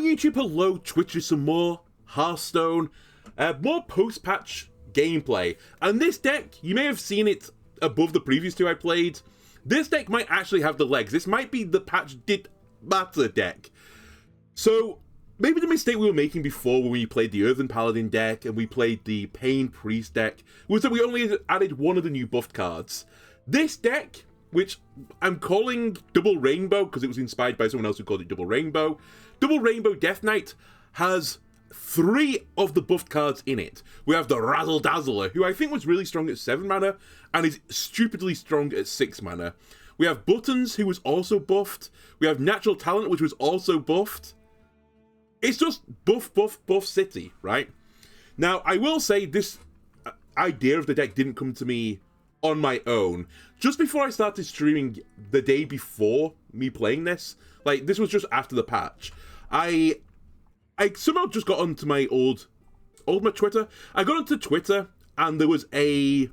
YouTube, hello, Twitch is some more Hearthstone, more post-patch gameplay. And this deck, you may have seen it above the previous two I played. This deck might actually have the legs. This might be the patch did matter deck. So, maybe the mistake we were making before when we played the Earthen Paladin deck and we played the Pain Priest deck was that we only added one of the new buffed cards. This deck, which I'm calling Double Rainbow because it was inspired by someone else who called it Double Rainbow. Double Rainbow Death Knight has 3 of the buffed cards in it. We have the Razzle Dazzler, who I think was really strong at 7 mana and is stupidly strong at 6 mana. We have Buttons, who was also buffed. We have Natural Talent, which was also buffed. It's just buff, buff, buff city, right? Now, I will say this idea of the deck didn't come to me on my own. Just before I started streaming the day before me playing this, like, this was just after the patch, I somehow just got onto my my Twitter. I got onto Twitter, and there was a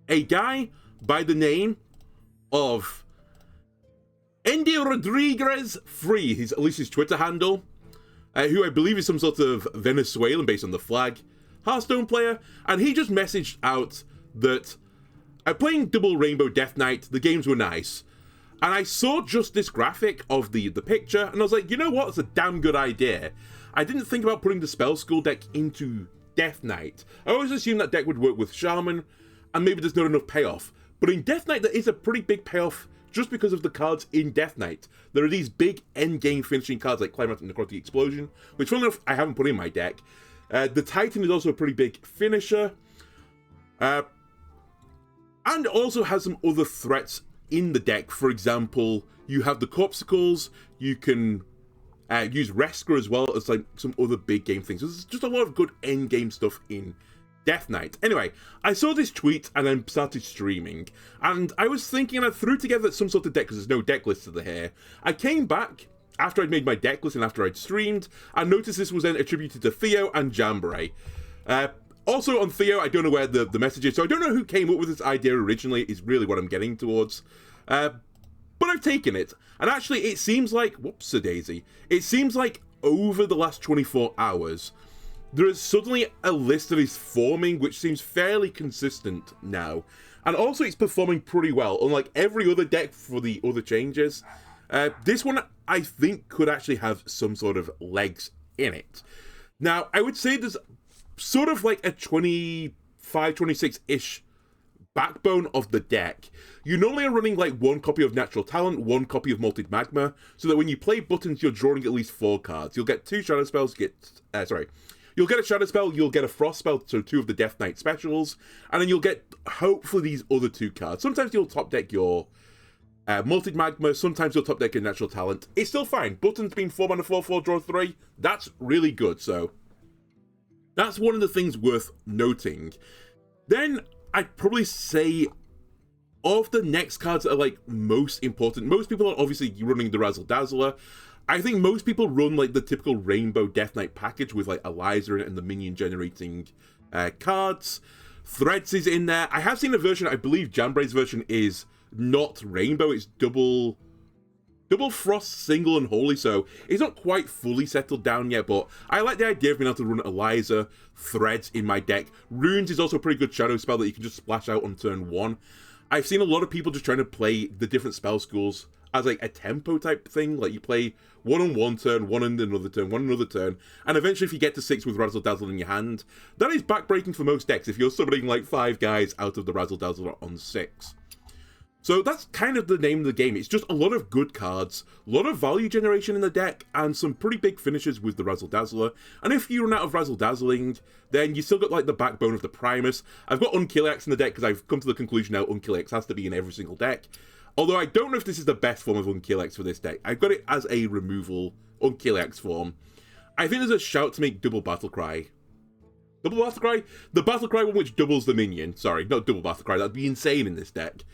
guy by the name of Endy Rodriguez Free, at least his Twitter handle, who I believe is some sort of Venezuelan based on the flag Hearthstone player, and he just messaged out that I'm playing Double Rainbow Death Knight, the games were nice, and I saw just this graphic of the picture, and I was like, you know what, it's a damn good idea. I didn't think about putting the Spell School deck into Death Knight. I always assumed that deck would work with Shaman, and maybe there's not enough payoff, but in Death Knight there is a pretty big payoff just because of the cards in Death Knight. There are these big endgame finishing cards like Climate and Necrotic Explosion, which funnily enough I haven't put in my deck. The Titan is also a pretty big finisher. And also has some other threats in the deck. For example, you have the Corpsicles, you can use Rescue as well as like some other big game things. So there's just a lot of good end game stuff in Death Knight. Anyway, I saw this tweet and then started streaming. And I was thinking, and I threw together some sort of deck because there's no deck list here. I came back after I'd made my deck list and after I'd streamed, and noticed this was then attributed to Theo and Jambre. Also on Theo, I don't know where the message is, so I don't know who came up with this idea originally, is really what I'm getting towards. But I've taken it, and actually it seems like, whoops-a-daisy, it seems like over the last 24 hours, there is suddenly a list that is forming, which seems fairly consistent now. And also it's performing pretty well, unlike every other deck for the other changes. This one, I think, could actually have some sort of legs in it. Now, I would say there's sort of like a 25, 26-ish backbone of the deck. You normally are running like 1 copy of Natural Talent, 1 copy of Malted Magma, so that when you play Buttons, you're drawing at least 4 cards. You'll get 2 Shadow Spells, you'll get a Shadow Spell, you'll get a Frost Spell, so 2 of the Death Knight specials, and then you'll get, hopefully, these other 2 cards. Sometimes you'll top deck your Malted Magma, sometimes you'll top deck your Natural Talent. It's still fine. Buttons being 4 mana 4/4, draw 3, that's really good, so that's one of the things worth noting. Then, I'd probably say, of the next cards that are, like, most important, most people are obviously running the Razzle Dazzler. I think most people run, like, the typical Rainbow Death Knight package with, like, Eliza in it and the minion-generating cards. Threads is in there. I have seen a version, I believe Jambre's version is not Rainbow, it's double Frost, Single, and Holy, so it's not quite fully settled down yet, but I like the idea of being able to run Eliza, Threads in my deck. Runes is also a pretty good shadow spell that you can just splash out on turn 1. I've seen a lot of people just trying to play the different spell schools as like a tempo type thing, like you play 1 on 1 turn, 1 on another turn, 1 on another turn, and eventually if you get to 6 with Razzle Dazzle in your hand, that is backbreaking for most decks if you're summoning like 5 guys out of the Razzle Dazzle on 6. So that's kind of the name of the game. It's just a lot of good cards, a lot of value generation in the deck, and some pretty big finishes with the Razzle Dazzler. And if you run out of Razzle Dazzling, then you still got like the backbone of the Primus. I've got Unkillax in the deck because I've come to the conclusion now Unkillax has to be in every single deck. Although I don't know if this is the best form of Unkillax for this deck. I've got it as a removal Unkillax form. I think there's a shout to make Double Battlecry. Double Battlecry? The Battlecry one which doubles the minion. Sorry, not Double Battlecry. That'd be insane in this deck.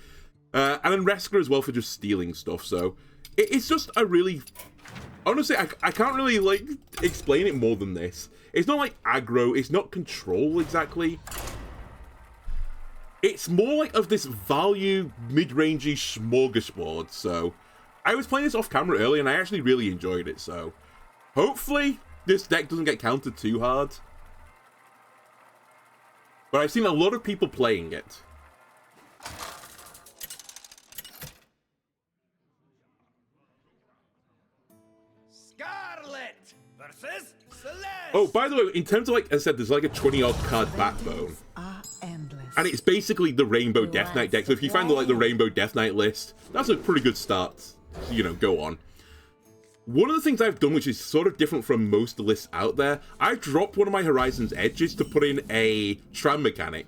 And then Rescue as well for just stealing stuff, so it's just a really... Honestly, I can't really, like, explain it more than this. It's not, like, aggro, it's not control, exactly. It's more, like, of this value, mid-rangey smorgasbord, so... I was playing this off-camera earlier, and I actually really enjoyed it, so... Hopefully, this deck doesn't get countered too hard. But I've seen a lot of people playing it. Scarlet versus Celeste. Oh, by the way, in terms of, like I said, there's like a 20-odd card backbone. And it's basically the Rainbow Death Knight deck. So if you find the Rainbow Death Knight list, that's a pretty good start. You know, go on. One of the things I've done, which is sort of different from most lists out there, I've dropped one of my Horizon's Edges to put in a Tram Mechanic.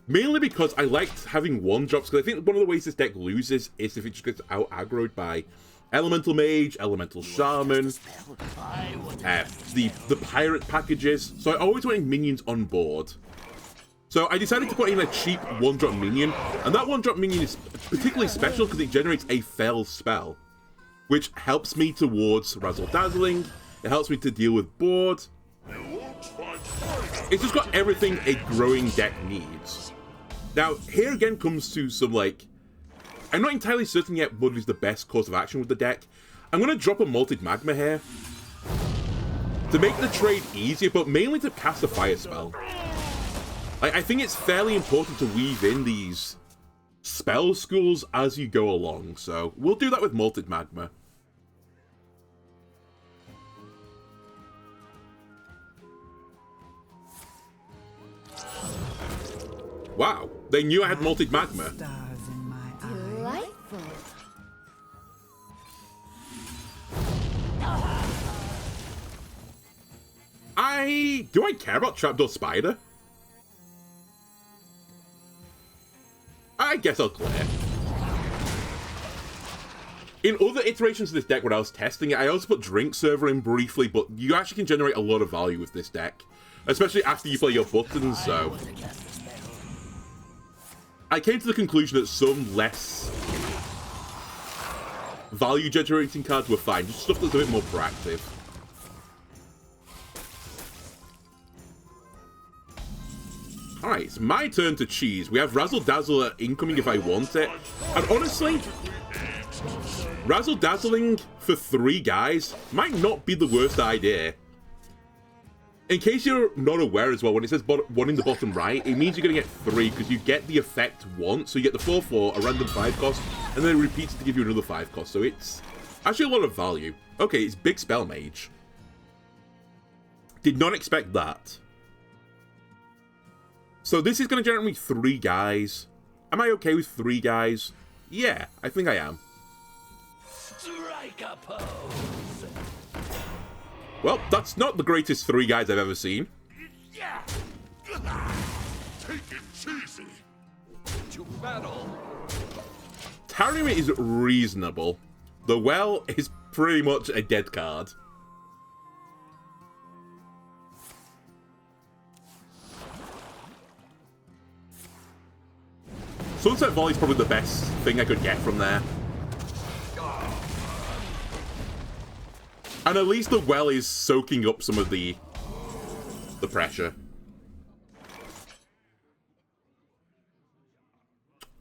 Mainly because I liked having one-drops, because I think one of the ways this deck loses is if it just gets out-aggroed by Elemental Mage, Elemental Shaman, the Pirate packages. So I always wanted minions on board. So I decided to put in a cheap one-drop minion, and that one-drop minion is particularly special because it generates a fell spell, which helps me towards Razzle Dazzling, it helps me to deal with board. It's just got everything a growing deck needs. Now, here again comes to some, like, I'm not entirely certain yet what is the best course of action with the deck. I'm going to drop a Malted Magma here to make the trade easier, but mainly to cast a fire spell. I think it's fairly important to weave in these spell schools as you go along, so we'll do that with Malted Magma. Wow, they knew I had Malted Magma. Delightful. Do I care about Trapdoor Spider? I guess I'll clear. In other iterations of this deck when I was testing it, I also put Drink Server in briefly, but you actually can generate a lot of value with this deck. Especially after you play your buttons, so... I came to the conclusion that some less value generating cards were fine, just stuff that's a bit more proactive. Alright, it's my turn to cheese. We have Razzle Dazzle incoming if I want it. And honestly, Razzle Dazzling for 3 guys might not be the worst idea. In case you're not aware as well, when it says 1 in the bottom right, it means you're going to get 3 because you get the effect once. So you get the 4/4, a random 5 cost, and then it repeats to give you another 5 cost. So it's actually a lot of value. Okay, it's Big Spell Mage. Did not expect that. So this is going to generate me 3 guys. Am I okay with 3 guys? Yeah, I think I am. Strike a pose. Well, that's not the greatest 3 guys I've ever seen. Yeah. Take it cheesy. To battle. Tarium is reasonable. The Well is pretty much a dead card. Sunset Volley is probably the best thing I could get from there. And at least the Well is soaking up some of the pressure.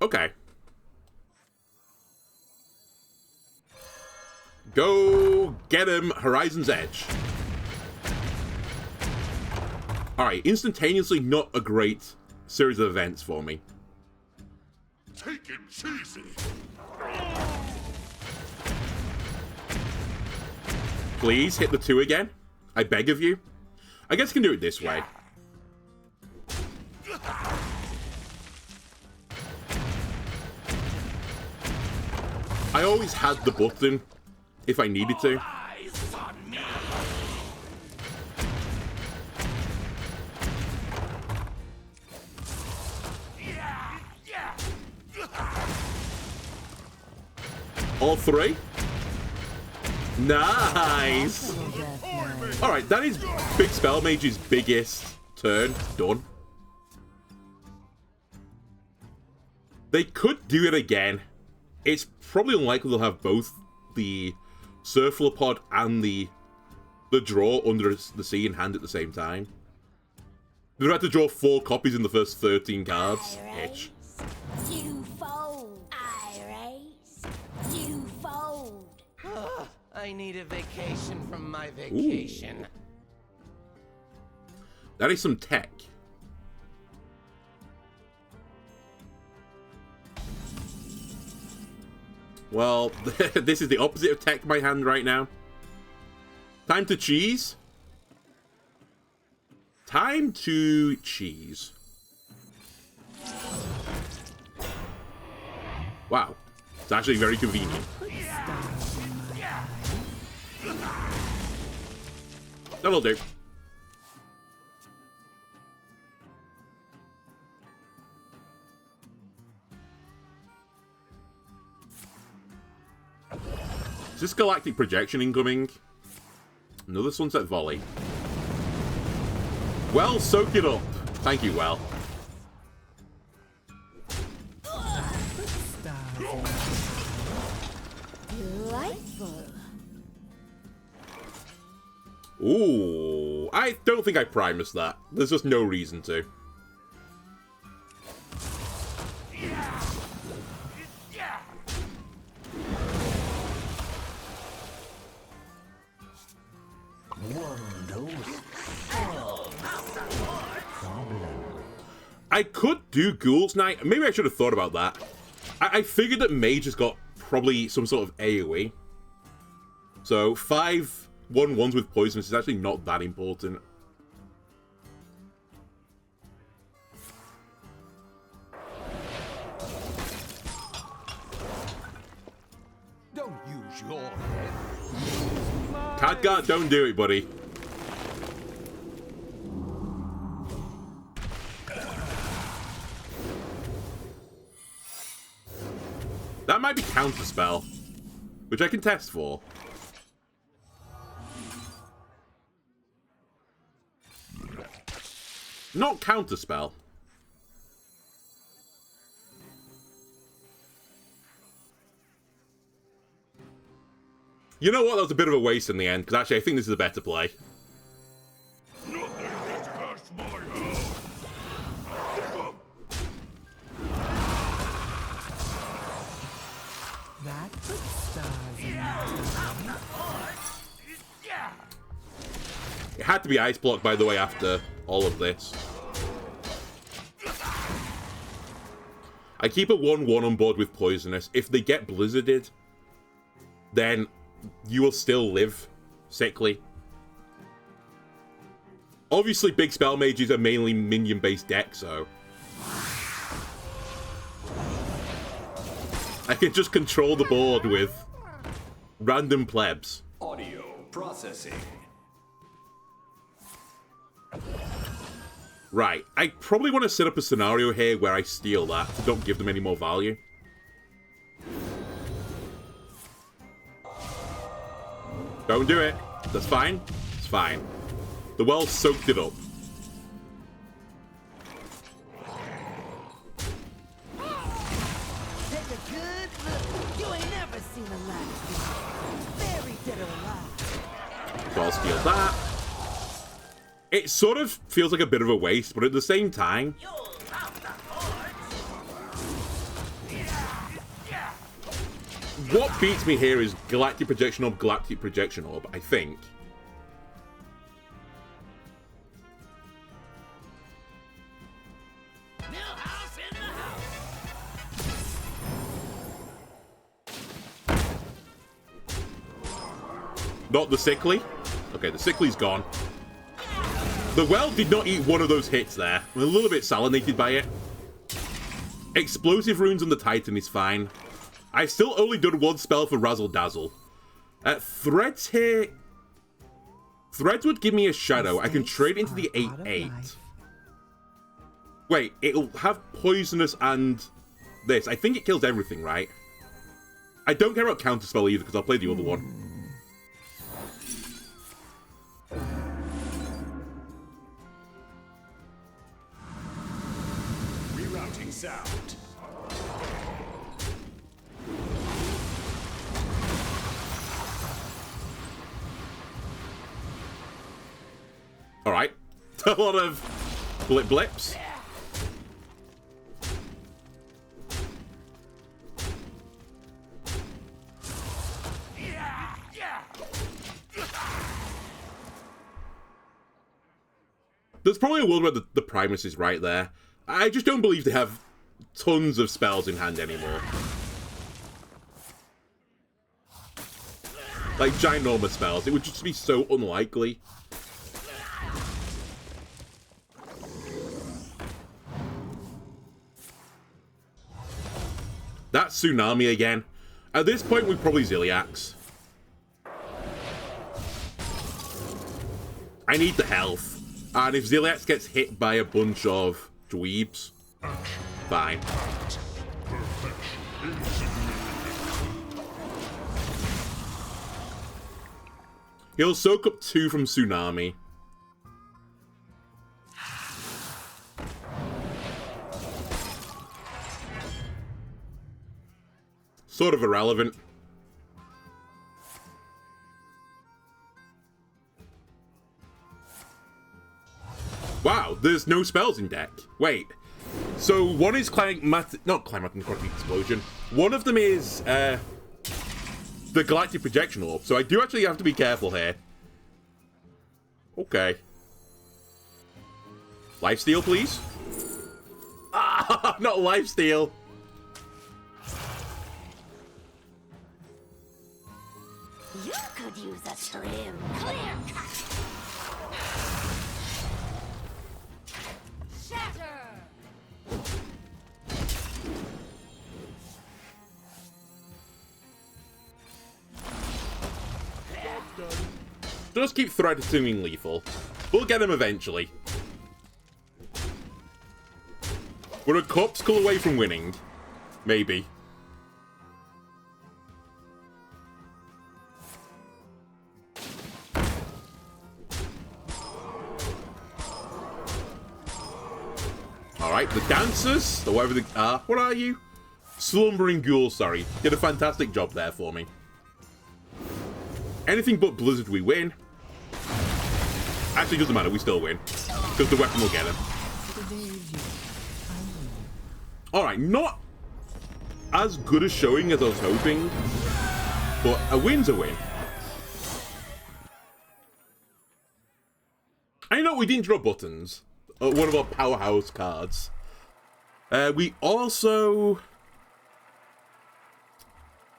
Okay. Go get him, Horizon's Edge. Alright, instantaneously not a great series of events for me. Take it cheesy. Please hit the 2 again. I beg of you. I guess I can do it this way. I always had the button if I needed to. Eyes on me. All 3? Nice! Alright, that is Big Spell Mage's biggest turn. Done. They could do it again. It's probably unlikely they'll have both the Surflopod and the draw under the sea in hand at the same time. They've had to draw 4 copies in the first 13 cards. Itch. You fold. I race. You fold. I I need a vacation from my vacation. Ooh. That is some tech. Well, this is the opposite of tech in my hand right now. Time to cheese. Time to cheese. Wow. It's actually very convenient. That'll do. Is this galactic projection incoming? Another sunset volley. Well, soak it up. Thank you, Well. Delightful. Ooh, I don't think I primused that. There's just no reason to. I could do Ghoul's Night. Maybe I should have thought about that. I figured that Mage has got probably some sort of AoE. So 5 1/1s with Poisonous is actually not that important. Don't use your head. Khadgar, don't do it, buddy. That might be Counterspell, which I can test for. Not Counterspell. You know what? That was a bit of a waste in the end, because actually I think this is a better play. It had to be Ice Block, by the way, after all of this. I keep a 1/1 on board with Poisonous. If they get blizzarded, then you will still live sickly. Obviously, big spell mages are mainly minion-based deck, so I can just control the board with random plebs. Audio processing. Right, I probably want to set up a scenario here where I steal that to don't give them any more value. Don't do it. That's fine. It's fine. The well soaked it up. Take a good look. You ain't never seen a lot of these. Very dead or alive. So I'll steal that. It sort of feels like a bit of a waste, but at the same time, what beats me here is Galactic Projection Orb, I think. Not the Sickly? Okay, the Sickly's gone. The well did not eat one of those hits there. I'm a little bit salinated by it. Explosive runes on the Titan is fine. I've still only done one spell for Razzle Dazzle. Threads here... Threads would give me a shadow. I can trade into the 8/8. Wait, it'll have Poisonous and this. I think it kills everything, right? I don't care about Counterspell either, because I'll play the other one. Rerouting sound. Alright. A lot of blips. There's probably a world where the Primus is right there. I just don't believe they have tons of spells in hand anymore. Like ginormous spells. It would just be so unlikely. That's Tsunami again. At this point, we probably Ziliax. I need the health. And if Ziliax gets hit by a bunch of dweebs, fine. He'll soak up 2 from Tsunami. Sort of irrelevant. Wow, there's no spells in deck. Wait. So one is not Climatic Explosion. One of them is the Galactic Projection Orb. So I do actually have to be careful here. Okay. Lifesteal, please. Ah, not Lifesteal. You could use a trim. Clear cut. Shatter. Just keep threatening lethal. We'll get him eventually. We're a Corpsicle away from winning. Maybe. Alright, the dancers, or whatever they are. What are you? Slumbering ghouls, sorry. Did a fantastic job there for me. Anything but Blizzard, we win. Actually, doesn't matter, we still win. Because the weapon will get him. Alright, not as good a showing as I was hoping. But a win's a win. I know we didn't draw buttons. One of our powerhouse cards. We also...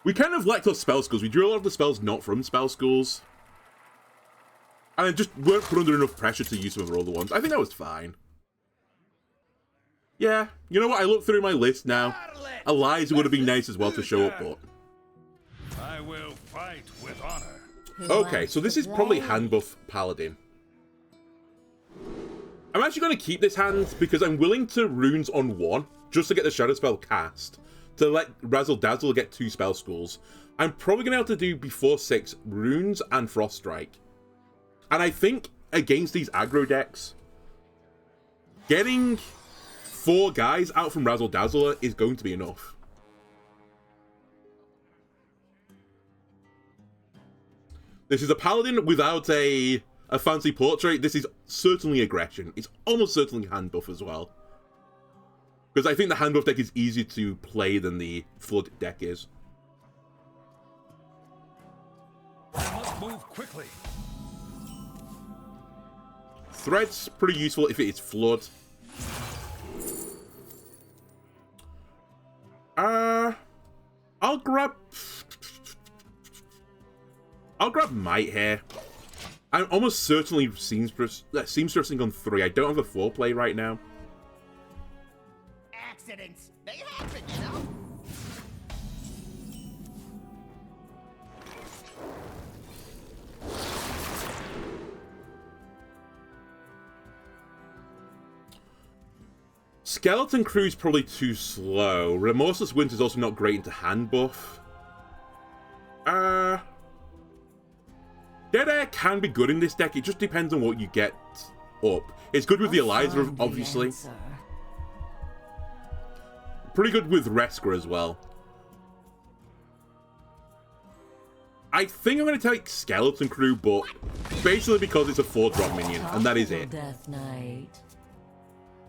We kind of lacked our spell schools. We drew a lot of the spells not from spell schools. And I just weren't put under enough pressure to use some of our other ones. I think that was fine. Yeah, you know what? I looked through my list now. Eliza would have been nice as well to show up, but... I will fight with honor. Okay, so this is probably hand buff Paladin. I'm actually going to keep this hand because I'm willing to runes on 1 just to get the shadow spell cast. To let Razzle Dazzle get 2 spell schools. I'm probably going to have to do before 6 runes and Frost Strike. And I think against these aggro decks, getting 4 guys out from Razzle Dazzle is going to be enough. This is a Paladin without a fancy portrait. This is certainly aggression. It's almost certainly hand buff as well. Because I think the hand buff deck is easier to play than the Flood deck is. I must move quickly. Thread's pretty useful if it is Flood. I'll grab Might here. I'm almost certainly Seamstressing on 3. I don't have a 4 play right now. Accidents, they happen, you know? Skeleton Crew's probably too slow. Remorseless Winter's also not great into hand buff. Dead Air can be good in this deck. It just depends on what you get up. It's good with the Eliza, obviously. Pretty good with Resker as well. I think I'm going to take Skeleton Crew, but basically because it's a 4-drop minion, and that is it. Death Knight.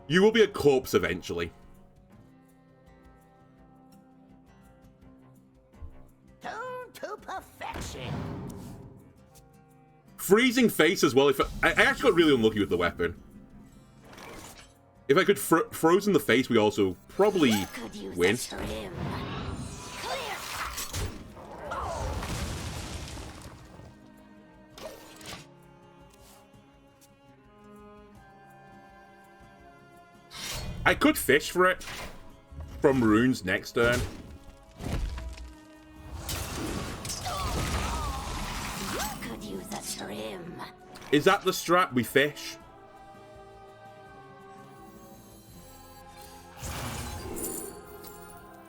You will be a corpse eventually. Tuned to perfection. Freezing Face as well. I actually got really unlucky with the weapon. If I could froze in the face, we also probably Could use win. a trim. Clear. I could fish for it from runes next turn. Could use a trim. Is that the strat? We fish?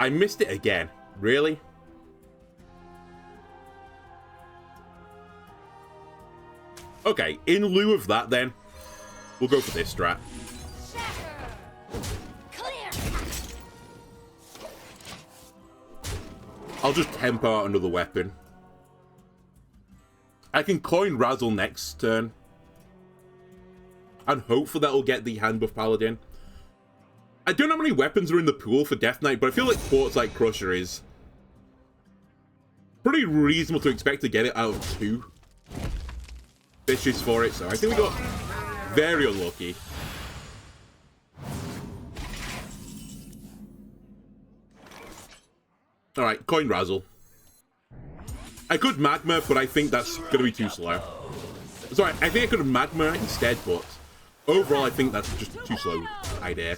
I missed it again. Really? Okay, in lieu of that then, we'll go for this strat. Clear. I'll just tempo out another weapon. I can coin Razzle next turn. And hopefully that'll get the hand buff paladin. I don't know how many weapons are in the pool for Death Knight, but I feel like Quartzite Crusher is pretty reasonable to expect to get it out of 2 fishes for it, so I think we got very unlucky. Alright, coin Razzle. I could Magma, but I think that's going to be too slow. Sorry, I think I could have Magma instead, but overall I think that's just too slow idea.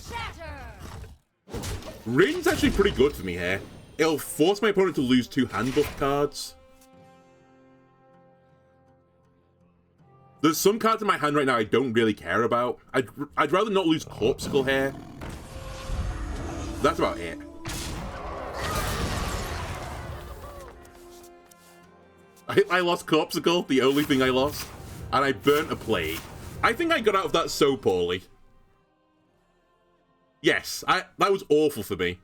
Rin's actually pretty good for me here. It'll force my opponent to lose 2 hand buff cards. There's some cards in my hand right now I don't really care about. I'd rather not lose Corpsicle here. That's about it. I lost Corpsicle, the only thing I lost. And I burnt a Plague. I think I got out of that so poorly. Yes, that was awful for me.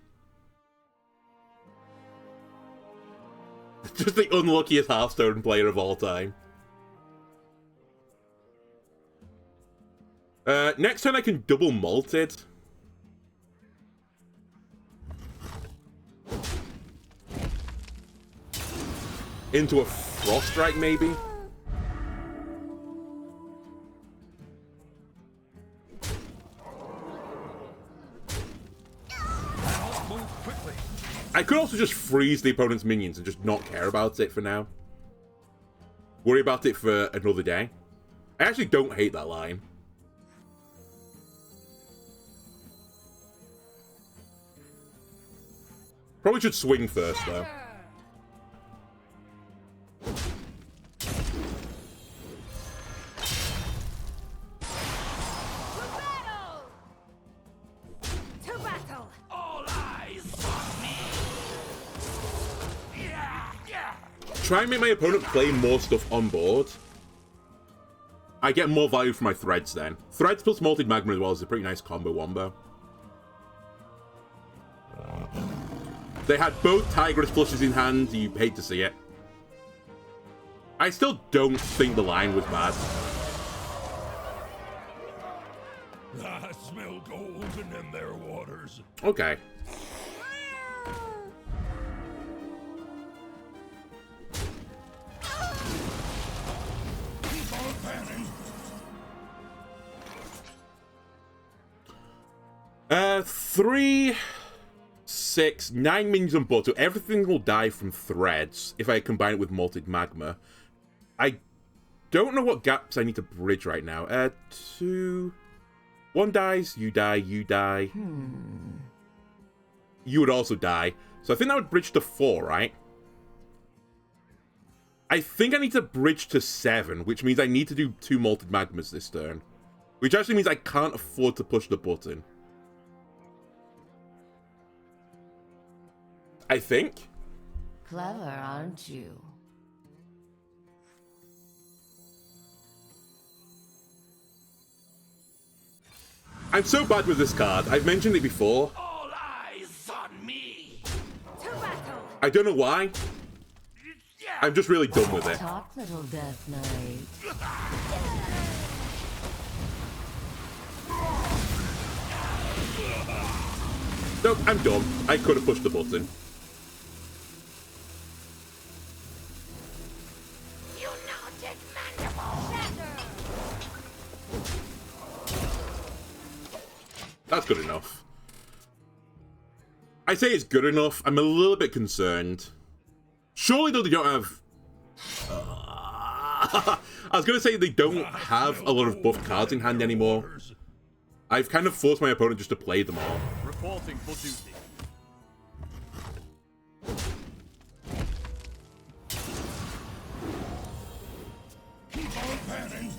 Just the unluckiest Hearthstone player of all time. Next turn I can double Malted. Into a Frost Strike, maybe? Move quickly. I could also just freeze the opponent's minions and just not care about it for now. Worry about it for another day. I actually don't hate that line. Probably should swing first, though. Try and make my opponent play more stuff on board. I get more value for my threads then. Threads plus Malted Magma as well is a pretty nice combo wombo. They had both Tigress flushes in hand. You hate to see it. I still don't think the line was bad. I smell golden in their waters. Okay. Keep on panning. 3, 6, 9 minions on board, so everything will die from threads if I combine it with Malted Magma. I don't know what gaps I need to bridge right now. 2... 1 dies, you die, you die. You would also die. So I think that would bridge to 4, right? I think I need to bridge to 7, which means I need to do 2 Malted Magmas this turn. Which actually means I can't afford to push the button. I think. Clever, aren't you? I'm so bad with this card. I've mentioned it before. All eyes on me. I don't know why. I'm just really done with it. Talk, little Death Knight. Nope, I'm done. I could have pushed the button. United Mandible. That's good enough. I say it's good enough. I'm a little bit concerned. Surely, though, they don't have... I was going to say they don't have a lot of buff cards in hand anymore. I've kind of forced my opponent just to play them all. Reporting for duty. Keep on panning.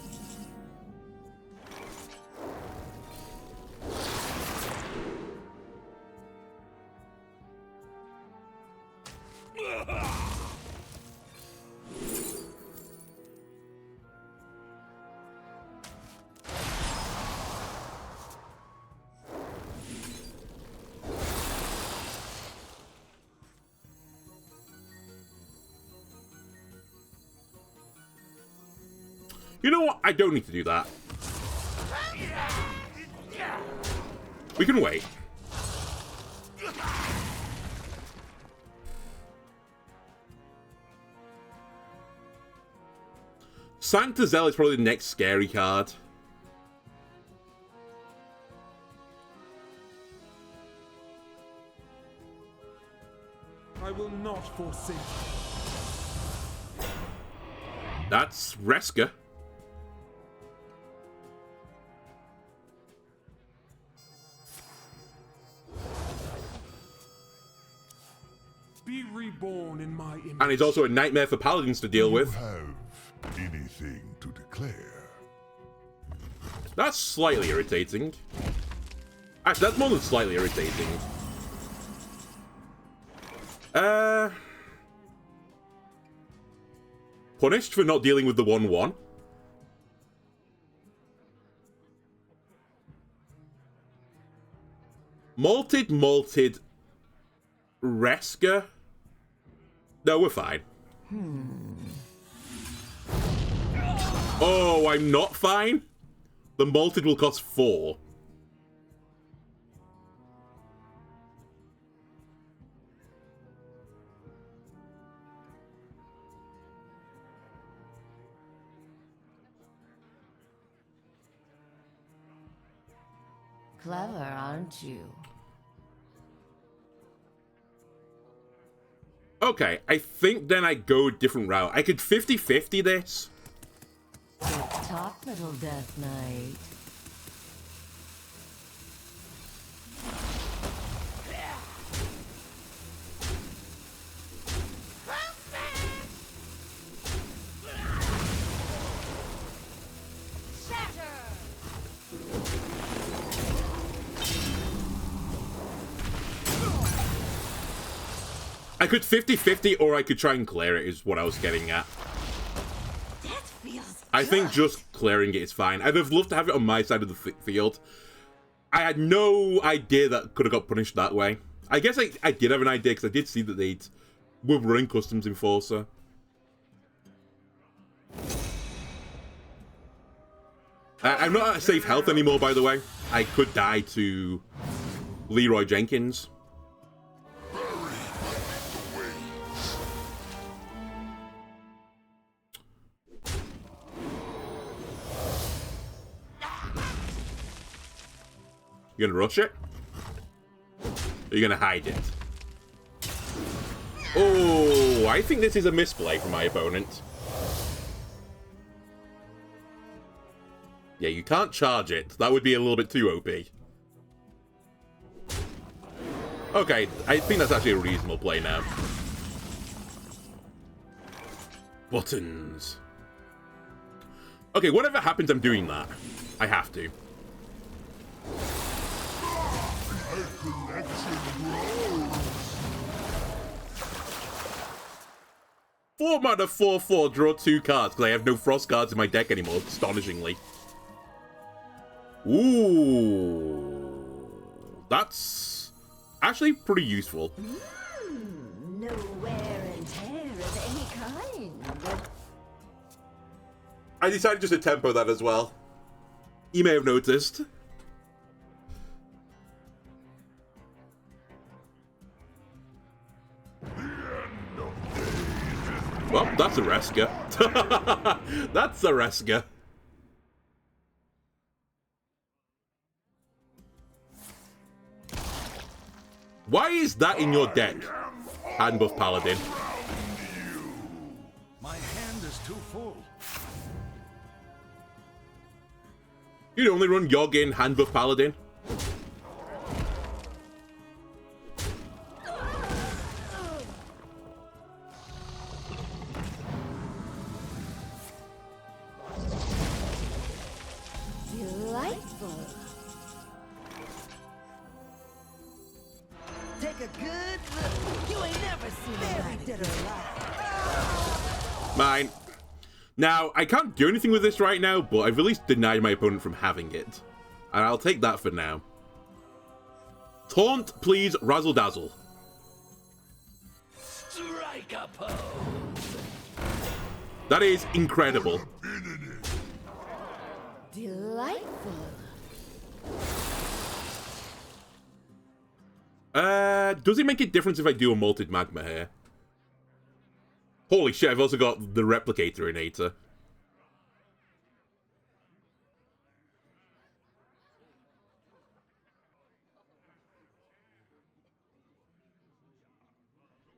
You know what? I don't need to do that. We can wait. Sancta Zell is probably the next scary card. I will not forsake you. That's Reska. Be reborn in my image. And he's also a nightmare for paladins to deal with. Have anything to declare? That's slightly irritating. Actually, that's more than slightly irritating. Punished for not dealing with the 1-1. Malted, Reska. No, we're fine. Oh, I'm not fine? The Malted will cost 4. Clever, aren't you? Okay, I think then I go a different route. I could 50-50 this. Talk, little Death Knight. I could 50-50 or I could try and clear it is what I was getting at. That feels I think just clearing it is fine. I'd have loved to have it on my side of the field. I had no idea that could have got punished that way. I guess I did have an idea because I did see that they were running Customs Enforcer. I'm not at safe health anymore, by the way. I could die to Leroy Jenkins. You gonna rush it? Or you gonna hide it? Oh, I think this is a misplay from my opponent. Yeah, you can't charge it. That would be a little bit too OP. Okay, I think that's actually a reasonable play now. Buttons. Okay, whatever happens, I'm doing that. I have to. Four mana, 4/4, draw 2 cards, because I have no frost cards in my deck anymore, astonishingly. Ooh. That's actually pretty useful. no wear and tear of any kind. I decided just to tempo that as well. You may have noticed. Well, that's a Reska. That's a Reska. Why is that in your deck? Hand buff Paladin. My hand is too full. You'd only run Yoggin, hand buff Paladin. Delightful. Take a good look. You ain't never seen a very dead or alive. Mine. Now, I can't do anything with this right now, but I've at least denied my opponent from having it. And I'll take that for now. Taunt, please, Razzle Dazzle. Strike a pose. That is incredible. Delightful. Does it make a difference if I do a Malted Magma here? Holy shit, I've also got the Replicator Innator.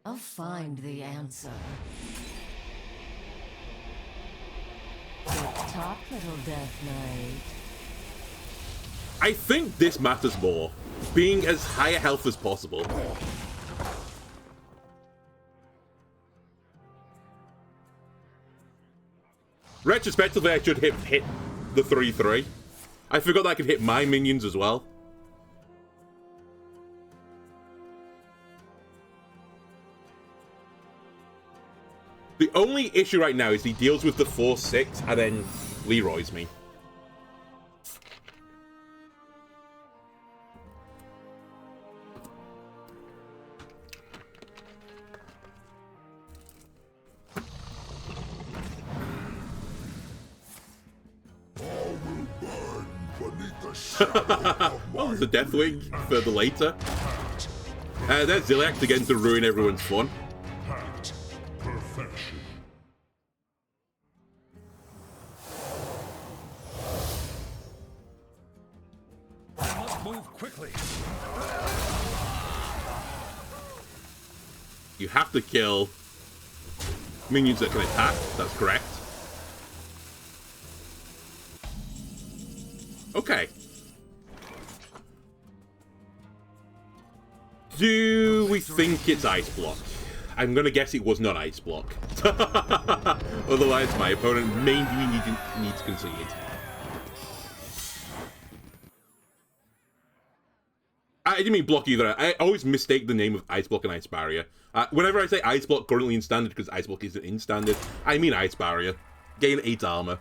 I'll find the answer. Talk, little Death Knight. I think this matters more. Being as high a health as possible. Retrospectively, I should hit the 3-3. I forgot that I could hit my minions as well. The only issue right now is he deals with the 4-6 and then Leroy's me. Oh, there's a Deathwing for the later. There's Ziliax again to ruin everyone's fun. Perfection. I must move quickly. You have to kill minions that can attack, that's correct. Okay. Do we think it's Ice Block? I'm gonna guess it was not Ice Block. Otherwise, my opponent may need to concede. I didn't mean block either. I always mistake the name of Ice Block and Ice Barrier. Whenever I say Ice Block currently in Standard, because Ice Block isn't in Standard, I mean Ice Barrier. Gain 8 armor.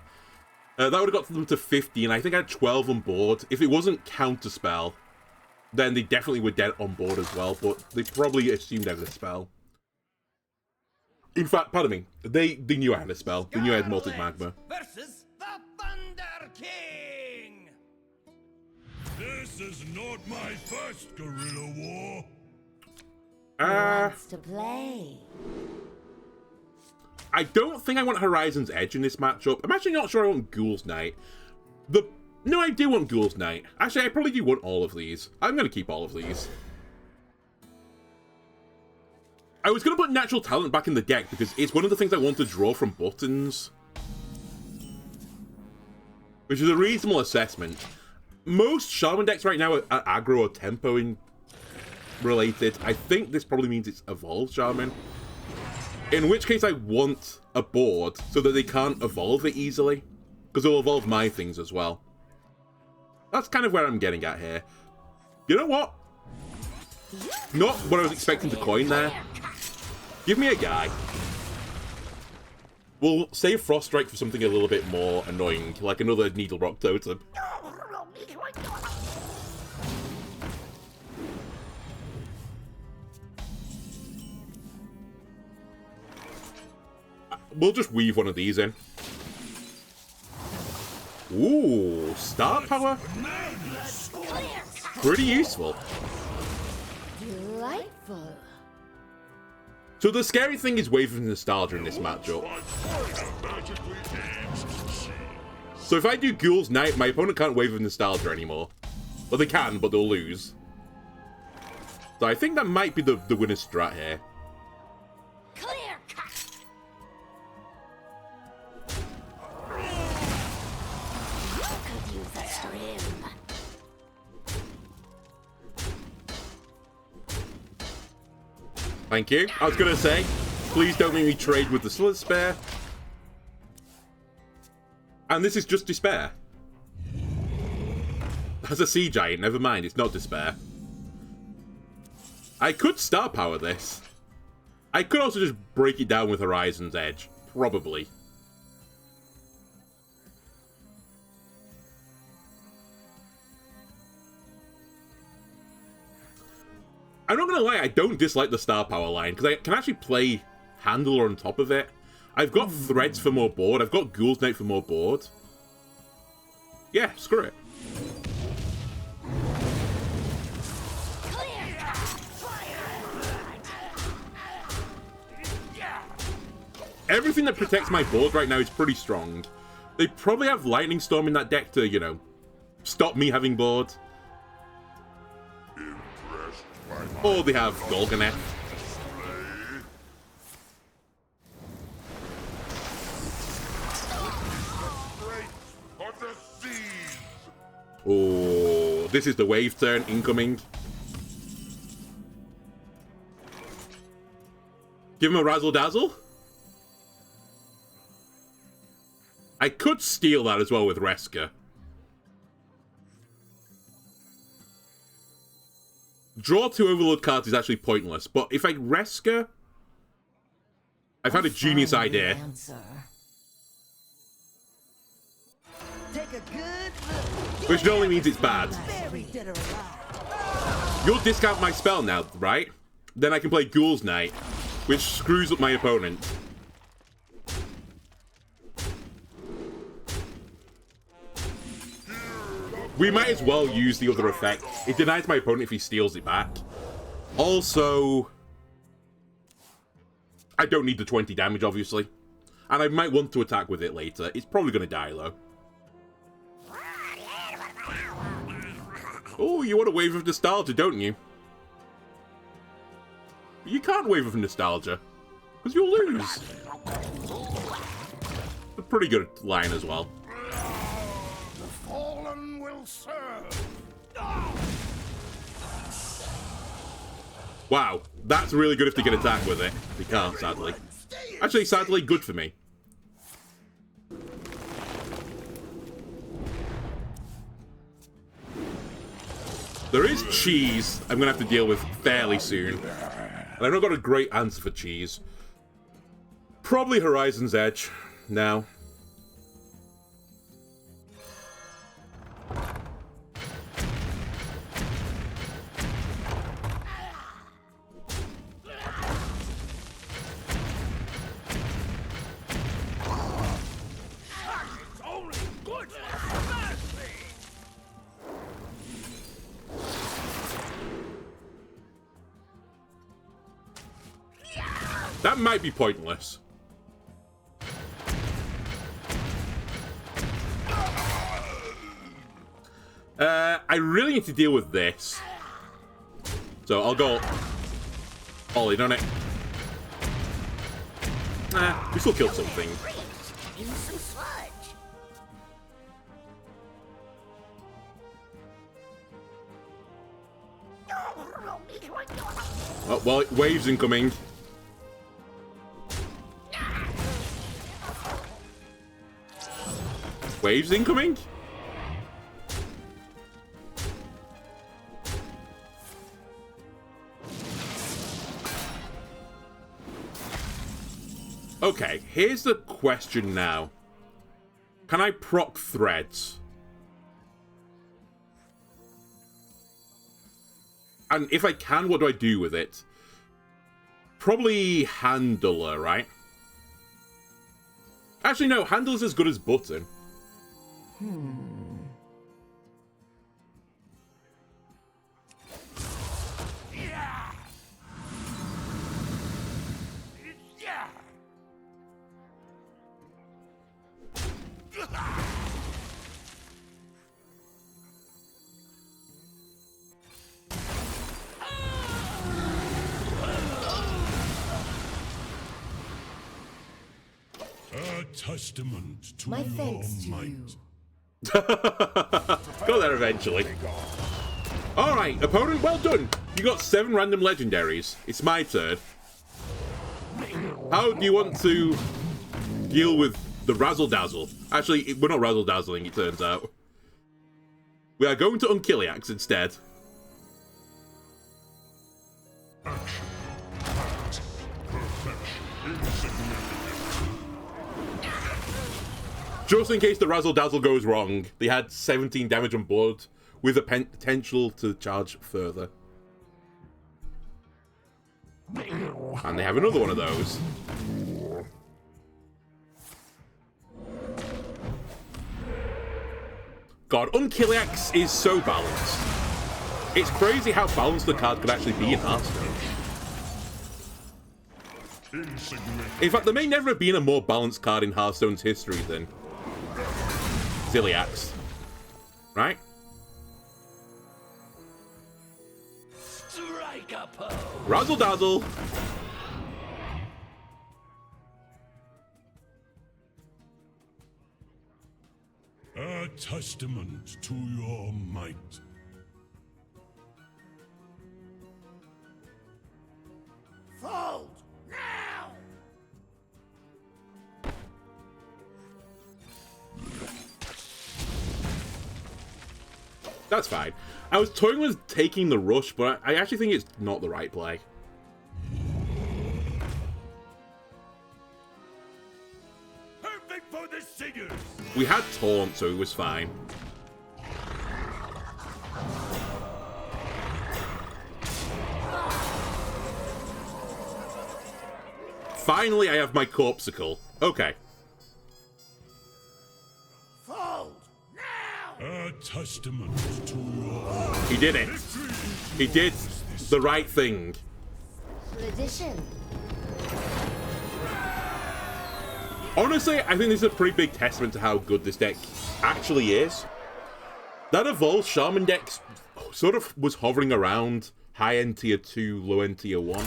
That would have got them to 15. I think I had 12 on board. If it wasn't Counterspell, then they definitely were dead on board as well, but they probably assumed I had a spell. In fact, pardon me, they knew I had a spell. They knew I had Malted Magma. Versus the Thunder King. This is not my first guerrilla war. Wants to play. I don't think I want Horizon's Edge in this matchup. I'm actually not sure I want Ghoul's Knight. No, I do want Ghoul's Knight. Actually, I probably do want all of these. I'm going to keep all of these. I was going to put Natural Talent back in the deck because it's one of the things I want to draw from buttons. Which is a reasonable assessment. Most Shaman decks right now are aggro or tempo related. I think this probably means it's Evolved Shaman. In which case I want a board so that they can't evolve it easily. Because it'll evolve my things as well. That's kind of where I'm getting at here. You know what? Not what I was expecting to coin there. Give me a guy. We'll save Frost Strike for something a little bit more annoying, like another Needle Rock Totem. We'll just weave one of these in. Ooh, Star Power? Pretty useful. Delightful. So the scary thing is Wave of Nostalgia in this matchup. So if I do Ghoul's Knight, my opponent can't Wave of Nostalgia anymore. Well, they can, but they'll lose. So I think that might be the winner's strat here. Clear cut. Could use a trim. Thank you. I was going to say, please don't make me trade with the Slither Spare. And this is just Despair. That's a Sea Giant, never mind, it's not Despair. I could Star Power this. I could also just break it down with Horizon's Edge. Probably. I'm not gonna lie, I don't dislike the Star Power line, because I can actually play Handler on top of it. I've got Threads for more board, I've got Ghoul's Night for more board. Yeah, screw it. Everything that protects my board right now is pretty strong. They probably have Lightning Storm in that deck to, you know, stop me having board. Or they have Gorgoneth. Oh, this is the wave turn incoming. Give him a Razzle Dazzle. I could steal that as well with Reska. Draw 2 Overload cards is actually pointless, but if I Reska... I've had a genius idea. Take a good look. Which only means it's bad. Very dead or alive. You'll discount my spell now, right? Then I can play Ghoul's Night, which screws up my opponent. We might as well use the other effect. It denies my opponent if he steals it back. Also, I don't need the 20 damage, obviously. And I might want to attack with it later. It's probably going to die, though. Oh, you want a Wave of Nostalgia, don't you? You can't Wave of Nostalgia, because you'll lose. A pretty good line as well. Wow, that's really good if they can attack with it. They can't, sadly. Actually, sadly, good for me. There is cheese I'm going to have to deal with fairly soon. And I've not got a great answer for cheese. Probably Horizon's Edge now. That might be pointless. I really need to deal with this. So I'll go all in on it. We still killed something. Oh, well, waves incoming. Waves incoming? Okay, here's the question now. Can I proc threads? And if I can, what do I do with it? Probably Handler, right? Actually, no, Handler's as good as Button. testament to My your thanks to might. you. Got there eventually. Alright, opponent, well done. You got 7 random legendaries. It's my turn. How do you want to deal with the Razzle Dazzle? Actually, we're not Razzle Dazzling, it turns out. We are going to Unkiliax instead. Action. Fact. Perfection. Insignificant. Just in case the Razzle Dazzle goes wrong, they had 17 damage on board with a potential to charge further. And they have another one of those. God, Unkiliax is so balanced. It's crazy how balanced the card could actually be in Hearthstone. In fact, there may never have been a more balanced card in Hearthstone's history than Ziliax. Right? Strike a pose. Razzle Dazzle! A testament to your might. Fold now! That's fine. I was toying with taking the rush, but I actually think it's not the right play. Perfect for the singers! We had Taunt, so it was fine. Finally, I have my Corpsicle. Okay. Fold now! A testament to your He did it. He did the right thing. Addition. Honestly, I think this is a pretty big testament to how good this deck actually is. That evolved Shaman deck sort of was hovering around high-end tier 2, low-end tier 1.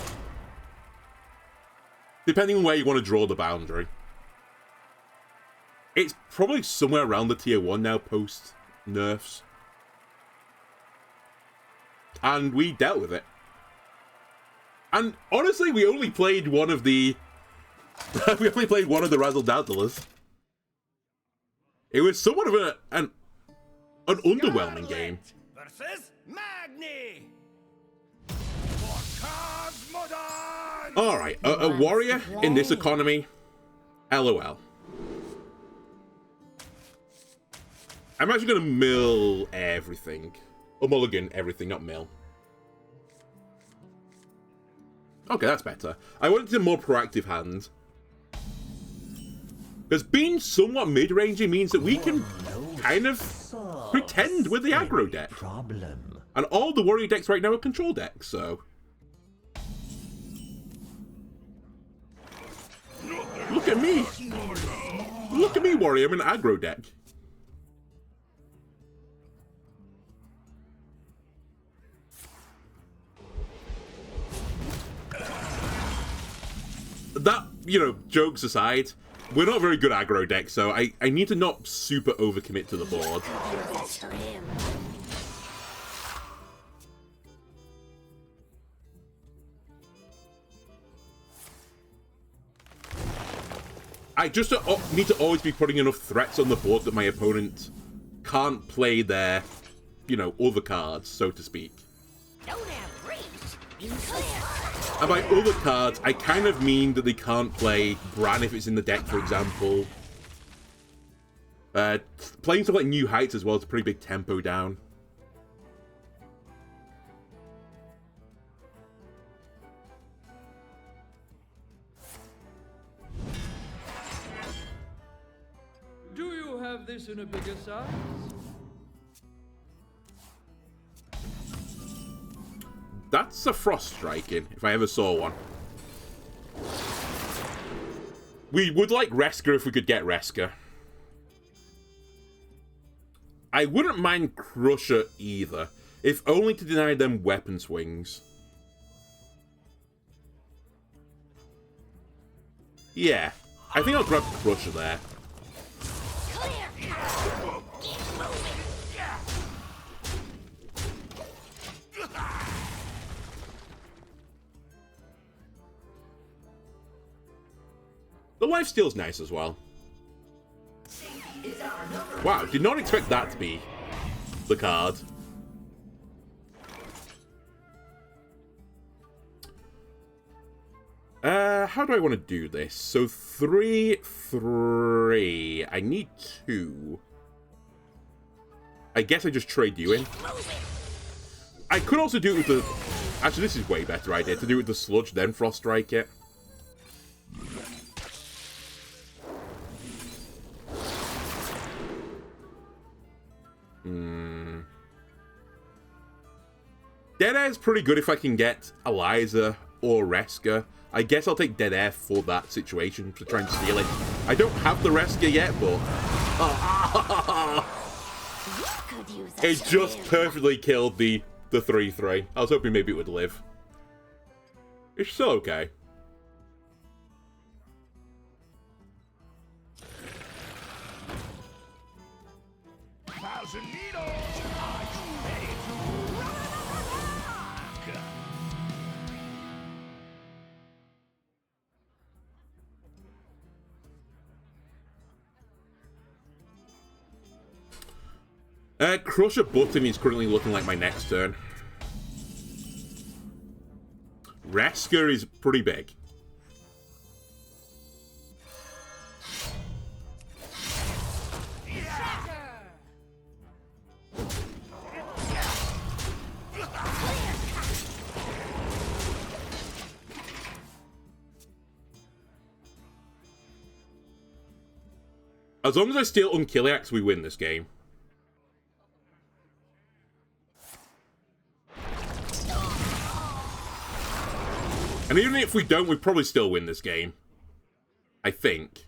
Depending on where you want to draw the boundary. It's probably somewhere around the tier 1 now, post-nerfs. And we dealt with it. And honestly, we only played one of the... we only played one of the Razzle Dazzlers. It was somewhat of an underwhelming game. versus Magni. For Cosmodon! Alright, a warrior in this economy? LOL. I'm actually going to mill everything. Or mulligan everything, not mill. Okay, that's better. I wanted a more proactive hand. Because being somewhat mid-rangey means that we can kind of pretend we're the aggro deck. And all the warrior decks right now are control decks, so... Look at me! Look at me, warrior, I'm an aggro deck. That, you know, jokes aside, we're not a very good aggro deck, so I need to not super overcommit to the board. That's for him. I just need to always be putting enough threats on the board that my opponent can't play their, you know, other cards, so to speak. Don't have reach. Be clear. And by other cards, I kind of mean that they can't play Bran if it's in the deck, for example. Playing stuff like New Heights as well is a pretty big tempo down. Do you have this in a bigger size? That's a Frost Striking, if I ever saw one. We would like Resker if we could get Resker. I wouldn't mind Crusher either, if only to deny them weapon swings. Yeah. I think I'll grab Crusher there. Clear cut. Get moving. The lifesteal's nice as well. Wow, did not expect that to be the card. How do I want to do this? So 3, 3. I need 2. I guess I just trade you in. I could also do it with the... Actually, this is way better idea. To do it with the Sludge, then Frost Strike it. Dead Air is pretty good if I can get Eliza or Reska. I guess I'll take Dead Air for that situation to try and steal it. I don't have the Reska yet, but... It just perfectly killed the 3-3. I was hoping maybe it would live. It's still okay. Thousand needles. Are you ready to rock? Crusher Button is currently looking like my next turn. Reska is pretty big. As long as I steal Unkiliax, we win this game. And even if we don't, we probably still win this game. I think.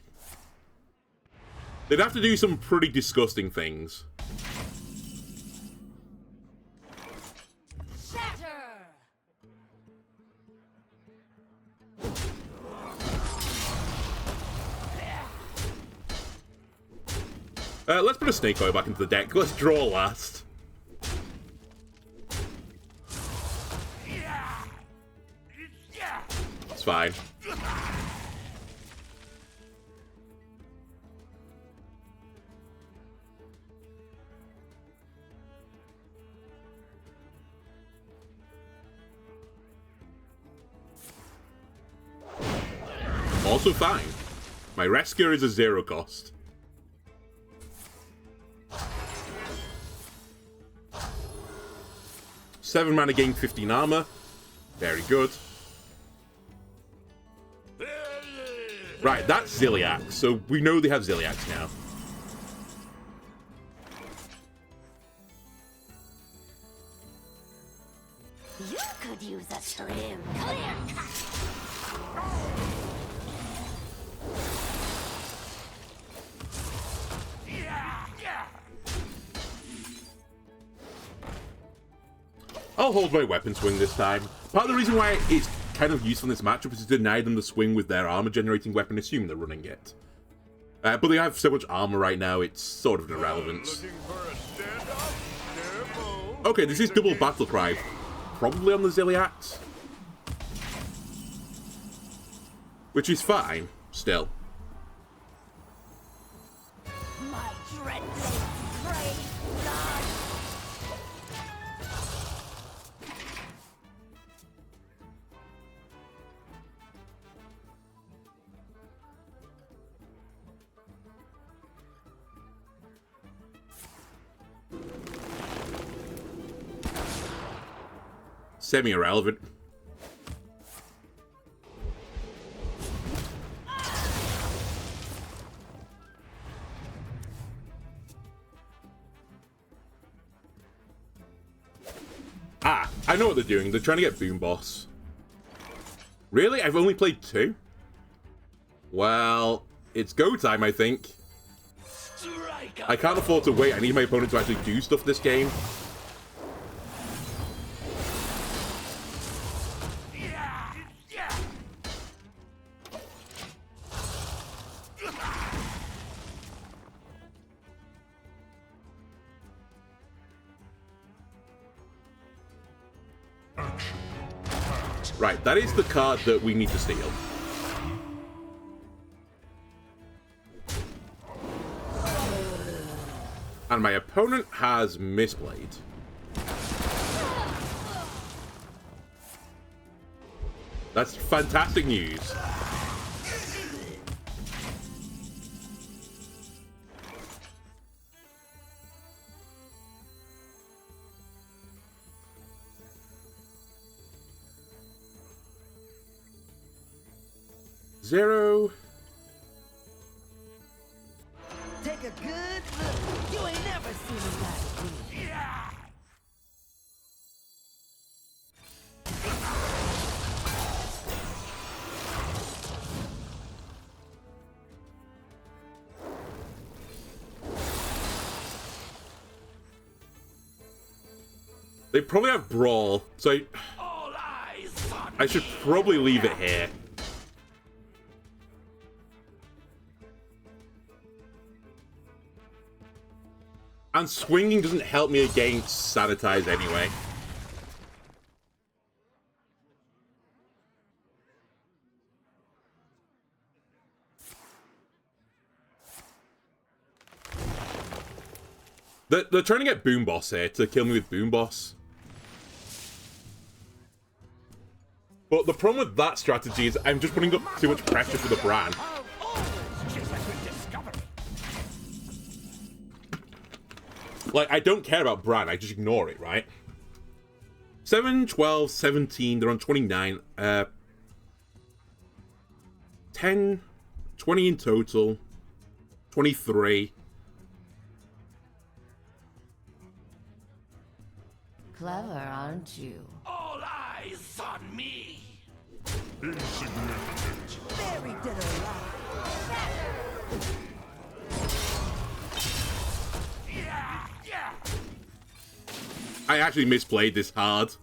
They'd have to do some pretty disgusting things. Let's put a Snake Oil back into the deck. Let's draw last. It's fine. Also fine. My Reska is a 0 cost. Seven mana, gain 15 armor. Very good. Right, that's Ziliax. So we know they have Ziliax now. You could use a trim. Clear cut. I'll hold my weapon swing this time. Part of the reason why it's kind of useful in this matchup is to deny them the swing with their armor-generating weapon, assuming they're running it. But they have so much armor right now, it's sort of an irrelevance. Okay, this is double Battle Cry. Probably on the Ziliax. Which is fine, still. My dreadblade prays blood. Semi-irrelevant. Ah, I know what they're doing. They're trying to get Boom Boss. Really? I've only played 2? Well, it's go time, I think. I can't afford to wait. I need my opponent to actually do stuff this game. Right, that is the card that we need to steal. And my opponent has misplayed. That's fantastic news. Zero. Take a good look. You ain't never seen a light. They probably have Brawl, so I should probably leave it here. And swinging doesn't help me against Sanitize anyway. They're trying to get Boom Boss here to kill me with Boom Boss. But the problem with that strategy is I'm just putting up too much pressure for the Bran. Like, I don't care about Bran, I just ignore it, right? 7, 12, 17, they're on 29. 10, 20 in total. 23. Clever, aren't you? All eyes on me. Very dead or alive. I actually misplayed this hard.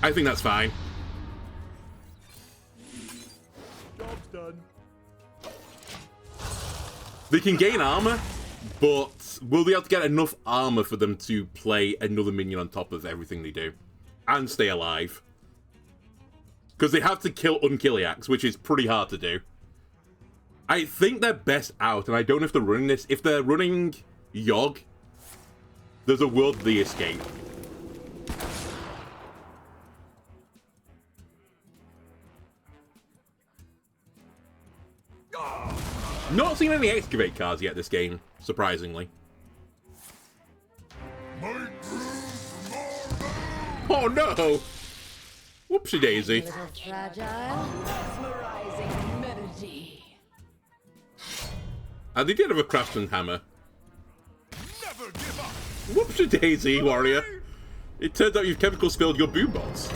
I think that's fine. Job's done. They can gain armor, but will they have to get enough armor for them to play another minion on top of everything they do? And stay alive? Because they have to kill Unkiliacs, which is pretty hard to do. I think they're best out, and I don't know if they're running this. If they're running Yogg, there's a world they escape. Not seen any Excavate cards yet this game, surprisingly. Oh no! Whoopsie daisy. Little fragile. Mesmerizing melody. And they did have a Craftsman Hammer. Never give up. Whoopsie daisy, warrior. It turns out you've chemical spilled your boom bots.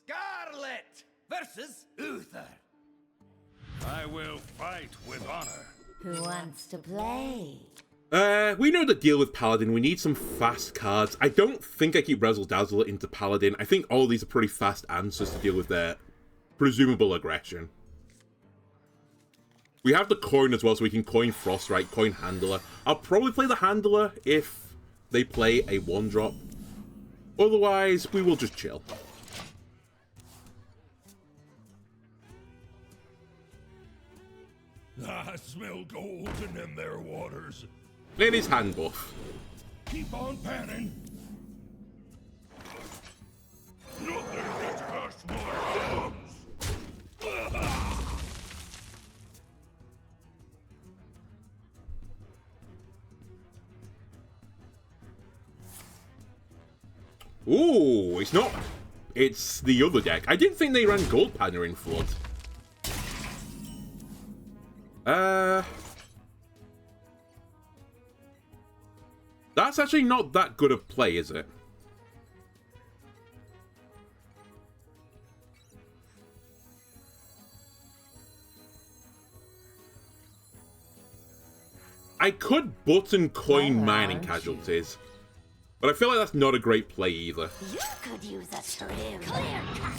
Scarlet versus Uther. I will fight with honor. Who wants to play? We know the deal with Paladin. We need some fast cards. I don't think I keep Razzle Dazzle into Paladin. I think all these are pretty fast answers to deal with their presumable aggression. We have the coin as well, so we can coin Froststrike, coin Handler. I'll probably play the Handler if they play a 1-drop. Otherwise, we will just chill. I smell gold in them there waters. It is hand buff. Keep on panning. Nothing gets past my thumbs. Ooh, it's not. It's the other deck. I didn't think they ran Gold Panner in Flood. That's actually not that good of play, is it? I could button coin mining casualties, but I feel like that's not a great play either. You could use a trim. Clear cut.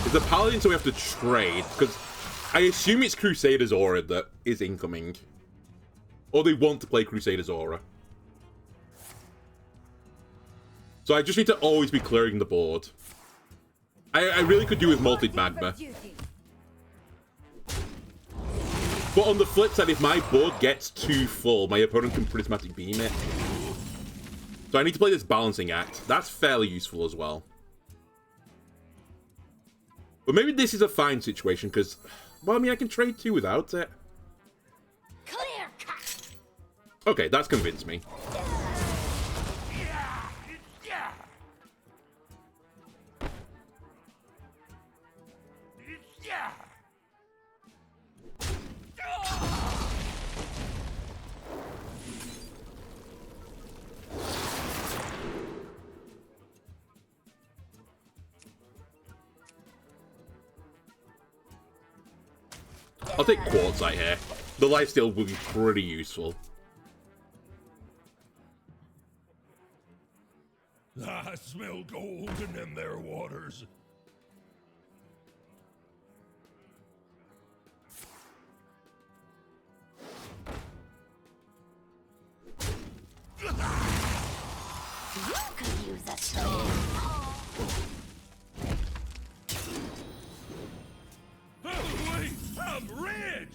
It's a paladin, so we have to trade, because I assume it's Crusader's Aura that is incoming. Or they want to play Crusader's Aura. So I just need to always be clearing the board. I really could do with Malted Magma. But on the flip side, if my board gets too full, my opponent can Prismatic Beam it. So I need to play this balancing act. That's fairly useful as well. But maybe this is a fine situation, because, well, I mean, I can trade 2 without it. Clear cut. Okay, that's convinced me. I'll take Quartzite here. The lifesteal will be pretty useful. I smell gold in them there waters. You could use a trim. Oh, wait, I'm rich!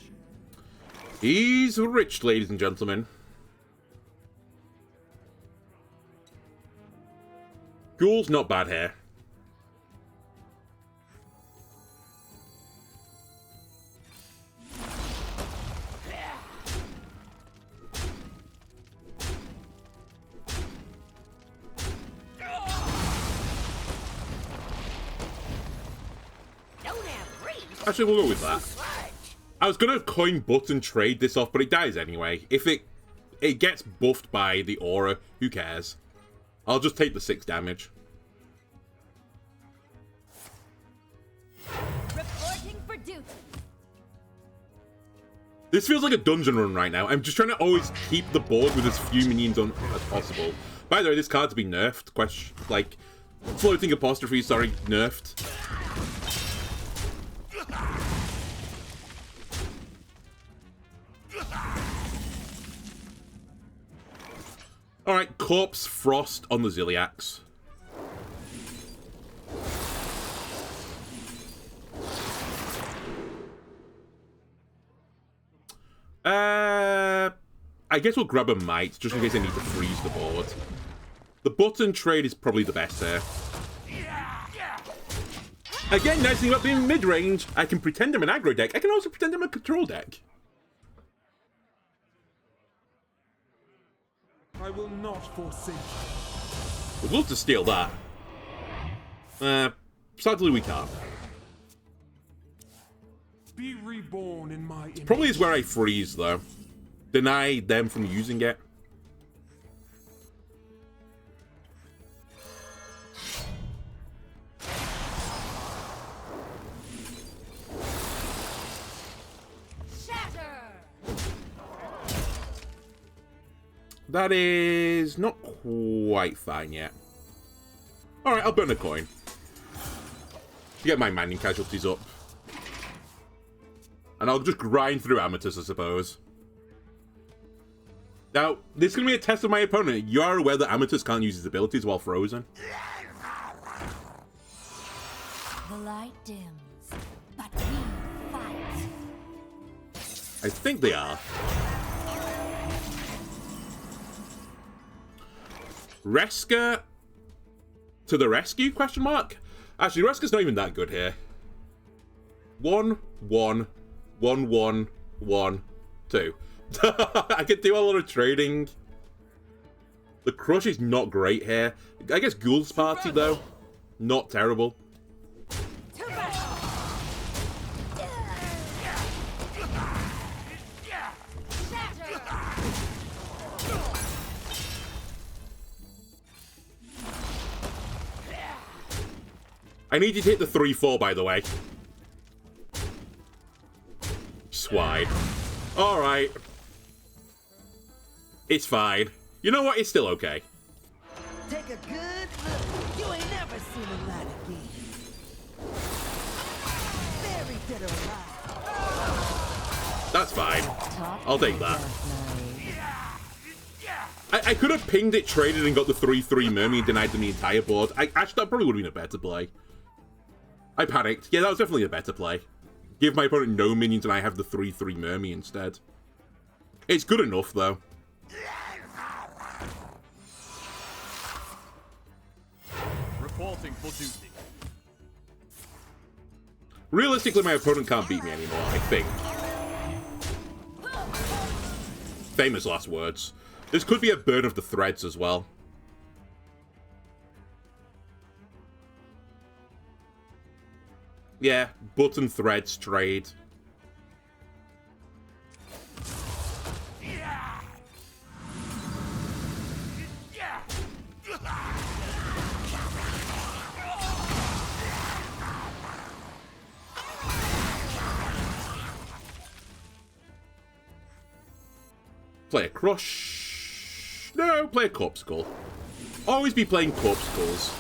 He's rich, ladies and gentlemen. Ghoul's not bad here. Actually, we'll go with that. I was gonna coin button trade this off, but it dies anyway. If it gets buffed by the aura, who cares? I'll just take the 6 damage. Reporting for duty. This feels like a dungeon run right now. I'm just trying to always keep the board with as few minions on as possible. By the way, this card's been nerfed. Like, floating apostrophe, sorry, nerfed. Alright, Corpse Frost on the Ziliax. I guess we'll grab a Might, just in case I need to freeze the board. The button trade is probably the best here. Again, nice thing about being mid-range, I can pretend I'm an aggro deck. I can also pretend I'm a control deck. I will not forsake. We'd love to steal that. Sadly we can't. Be reborn in my image. Probably is where I freeze, though. Deny them from using it. That is not quite fine yet. Alright, I'll burn a coin. To get my mining casualties up. And I'll just grind through Amethyst, I suppose. Now, this is going to be a test of my opponent. You are aware that Amethyst can't use his abilities while frozen. The light dims, but we fight. I think they are. Reska to the rescue, question mark? Actually, Reska's not even that good here. 1, 1, 1, 1, 1, 2. I could do a lot of trading. The crush is not great here. I guess Ghoul's Party, though. Not terrible. I need you to hit the 3-4, by the way. Swide. Alright. It's fine. You know what? It's still okay. Take a good look. You ain't never seen a light again. Very dead or alive. That's fine. I'll take that. I could have pinged it, traded, and got the 3-3 Mermy and denied them the entire board. Actually, that probably would have been a better play. I panicked. Yeah, that was definitely a better play. Give my opponent no minions and I have the 3-3 Mermy instead. It's good enough, though. Reporting for duty. Realistically, my opponent can't beat me anymore, I think. Famous last words. This could be a burn of the threads as well. Yeah, button threads trade. Play a crush. No, play a Corpsicle. Always be playing Corpsicles.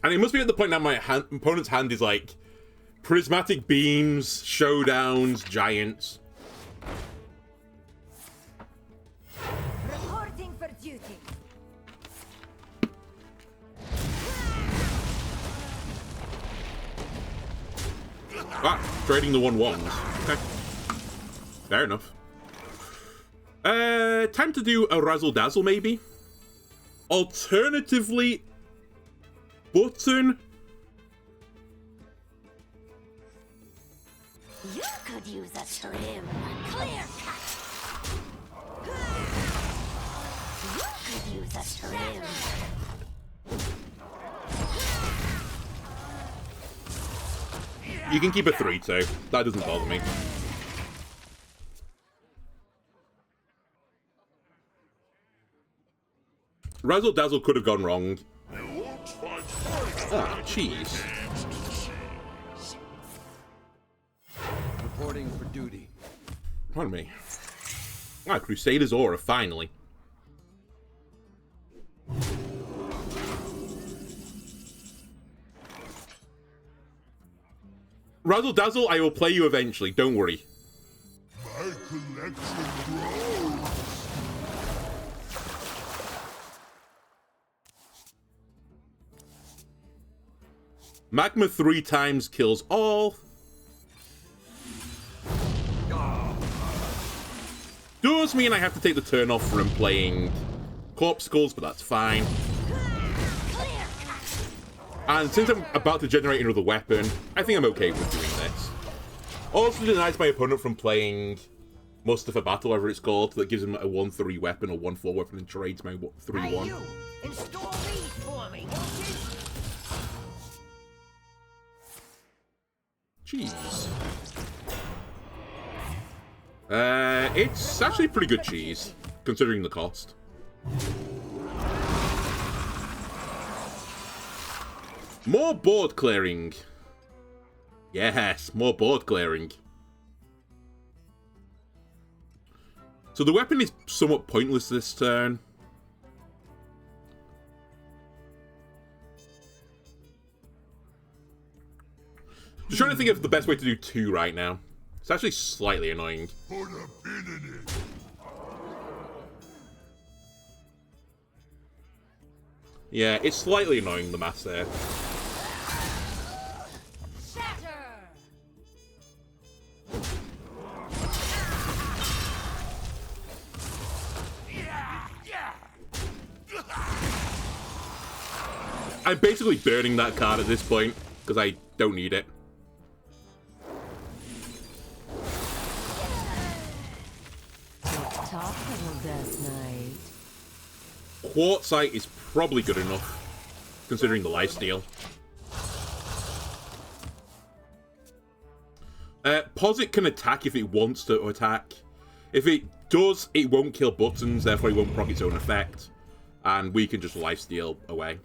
And it must be at the point now my opponent's hand is like prismatic beams, showdowns, giants. Reporting for duty. Ah, trading the 1/1s. Okay. Fair enough. Time to do a Razzle Dazzle, maybe? Alternatively, button. You could use a trim. Clear cut. You could use a trim. You can keep a 3-2. That doesn't bother me. Razzle Dazzle could have gone wrong. Ah, jeez. Reporting for duty. Pardon me. Ah, Crusader's Aura, finally. Razzle Dazzle, I will play you eventually, don't worry. My collection grows. Magma 3 times kills all. Does mean I have to take the turn off from playing Corpsicles, but that's fine. And since I'm about to generate another weapon, I think I'm okay with doing this. Also denies my opponent from playing Muster for Battle, whatever it's called, that gives him a 1-3 weapon or 1-4 weapon and trades my 3-1. Install these for me, won't you? Cheese. It's actually pretty good cheese, considering the cost. More board clearing. Yes, more board clearing. So the weapon is somewhat pointless this turn. Just trying to think of the best way to do 2 right now. It's actually slightly annoying. Put a pin in it. Yeah, it's slightly annoying, the maths there. I'm basically burning that card at this point, because I don't need it. Talk little Death Knight. Quartzite is probably good enough, considering the lifesteal. Posit can attack if it wants to attack. If it does, it won't kill buttons, therefore it won't proc its own effect. And we can just lifesteal away.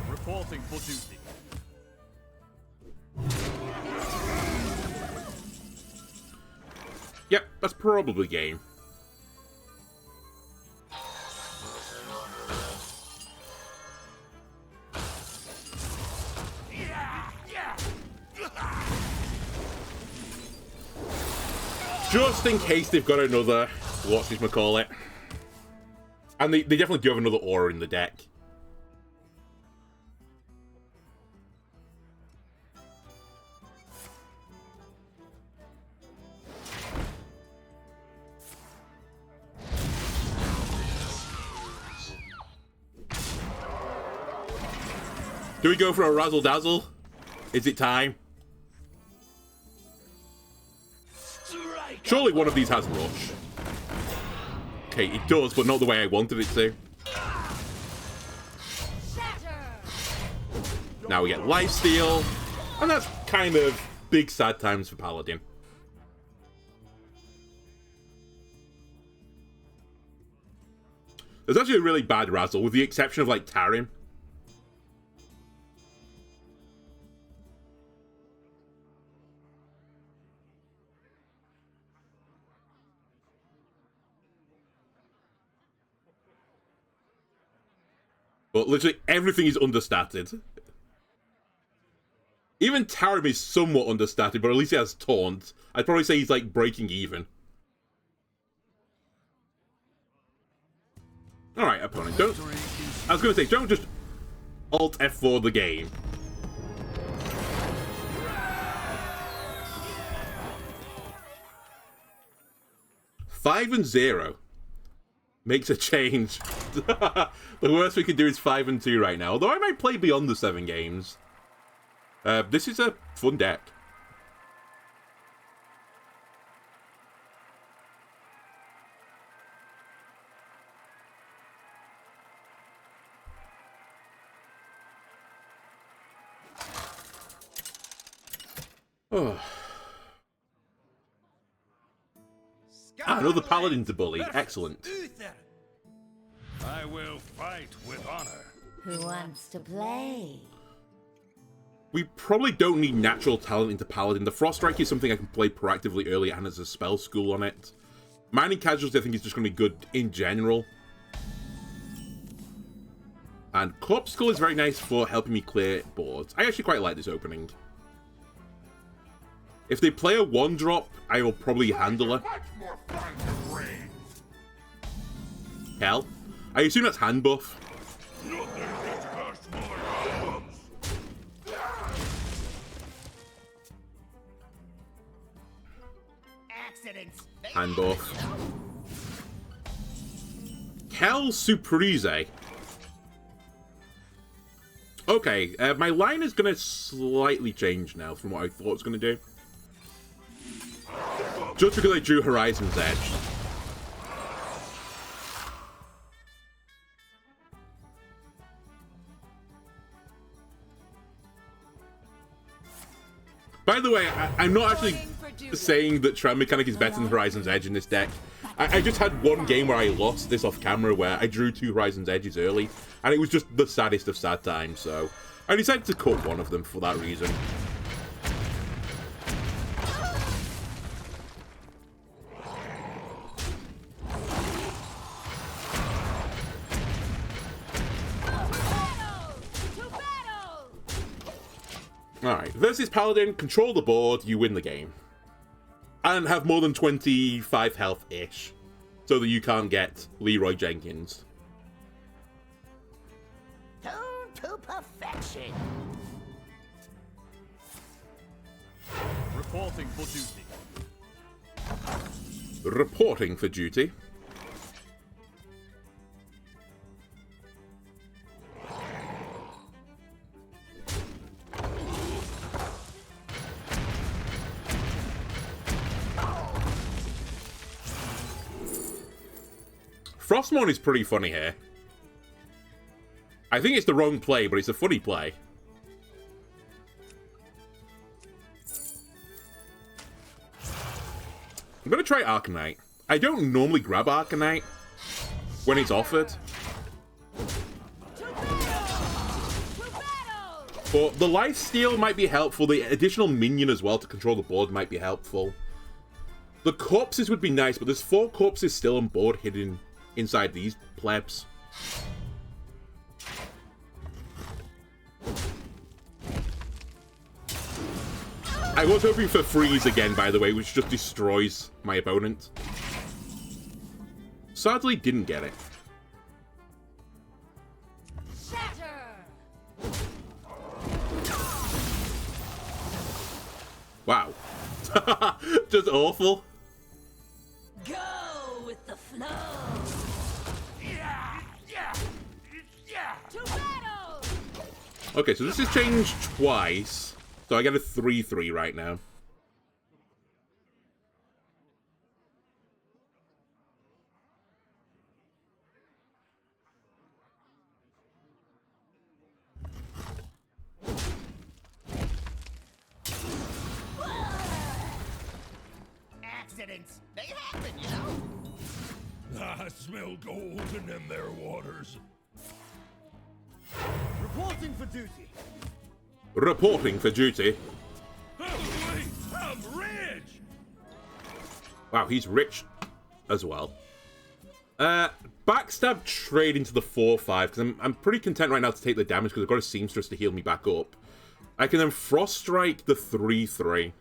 Reporting for duty. Yep, that's probably game. Just in case they've got another, whatchamacallit. And they definitely do have another aura in the deck. Do we go for a Razzle Dazzle? Is it time? Surely one of these has Rush. Okay, it does, but not the way I wanted it to. Now we get Lifesteal, and that's kind of big sad times for Paladin. There's actually a really bad Razzle, with the exception of, like, Tarim. But literally everything is understated. Even Tarim is somewhat understated, but at least he has Taunt. I'd probably say he's like breaking even. Alright, opponent, don't... I was going to say, don't just Alt F4 the game. Five and 0 makes a change. The worst we can do is 5 and 2 right now. Although I might play beyond the 7 games. This is a fun deck. Oh. Another paladin to bully. Excellent. I will fight with honor. Who wants to play? We probably don't need natural talent into Paladin. The Frost Strike is something I can play proactively early and has a spell school on it. Mining Casualties I think is just going to be good in general. And Corpsicle is very nice for helping me clear boards. I actually quite like this opening. If they play a 1-drop, I will probably Handler. Hell. I assume that's hand buff. Hand buff. Hell Surprise. Okay, my line is going to slightly change now from what I thought it was going to do. Just because I drew Horizon's Edge. By the way, I'm not actually saying that Tram Mechanic is better than Horizon's Edge in this deck. I just had one game where I lost this off camera where I drew 2 Horizon's Edges early, and it was just the saddest of sad times, so I decided to cut one of them for that reason. Alright, versus Paladin, control the board, you win the game. And have more than 25 health-ish, so that you can't get Leroy Jenkins. Tune to perfection. Reporting for duty. Reporting for duty. Frostmourne is pretty funny here. I think it's the wrong play, but it's a funny play. I'm going to try Arcanite. I don't normally grab Arcanite when it's offered. But the lifesteal might be helpful. The additional minion as well to control the board might be helpful. The corpses would be nice, but there's 4 corpses still on board hidden inside these plebs. I was hoping for freeze again, by the way, which just destroys my opponent. Sadly, didn't get it. Wow. Just awful. Go with the flow. To battle. Okay, so this has changed twice. So I get a 3-3 right now. Accidents, they happen, you know. I smell gold in them there waters. Reporting for duty. Reporting for duty. Holy, I'm rich! Wow, he's rich as well. Backstab trade into the 4-5, because I'm pretty content right now to take the damage, because I've got a Seamstress to heal me back up. I can then Frost Strike the 3-3.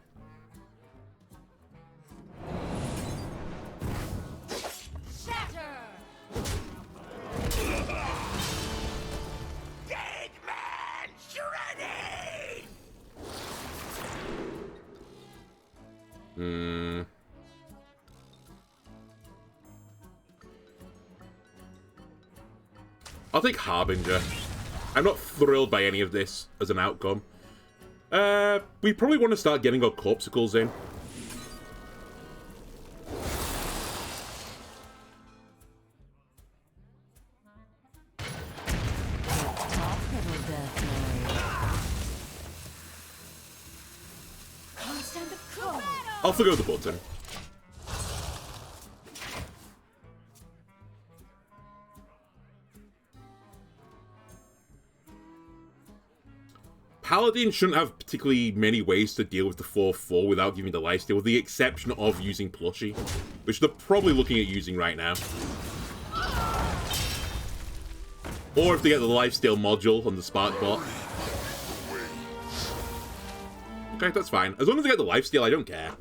I'll take Harbinger. I'm not thrilled by any of this as an outcome. We probably want to start getting our Corpsicles in. I'll forgo the button. Paladin shouldn't have particularly many ways to deal with the 4-4 without giving the lifesteal, with the exception of using Plushie, which they're probably looking at using right now. Or if they get the lifesteal module on the Spark bot. Okay, that's fine. As long as they get the lifesteal, I don't care.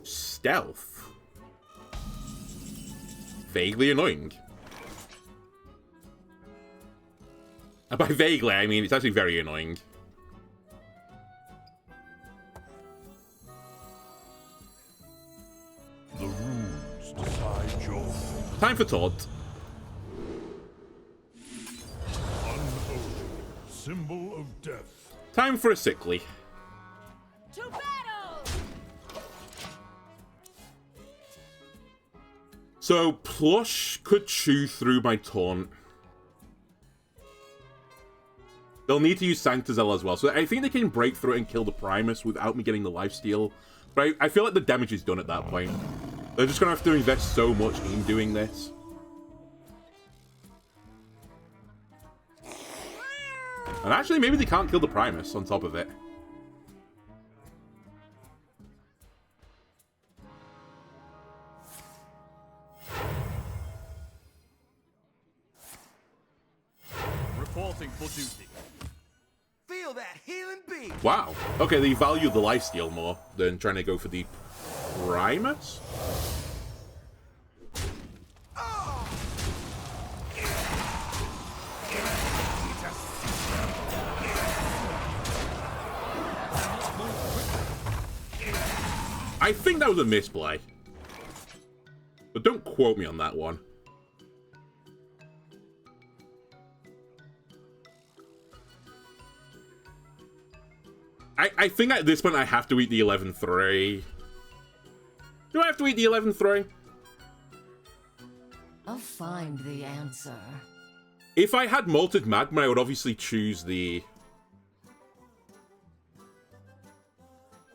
Stealth. Vaguely annoying. And by vaguely, I mean it's actually very annoying. The runes decide your fate. Time for Taunt. Unholy, symbol of death. Time for a Sickly. To battle. So, Plush could chew through my Taunt. They'll need to use Sanctizel as well. So I think they can break through it and kill the Primus without me getting the lifesteal. But I feel like the damage is done at that point. They're just going to have to invest so much in doing this. And actually, maybe they can't kill the Primus on top of it. Reporting for duty. Feel that healing beat. Wow. Okay, they value the lifesteal more than trying to go for the Primus. I think that was a misplay. But don't quote me on that one. I think at this point I have to eat the 11-3. Do I have to eat the 11-3? I'll find the answer. If I had Malted Magma, I would obviously choose the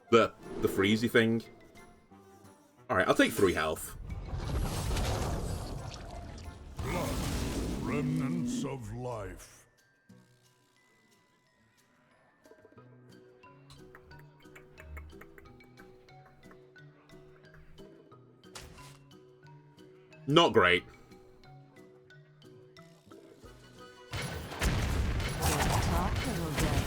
The freezy thing. Alright, I'll take 3 health. Blood, remnants of life. Not great. Talk, little death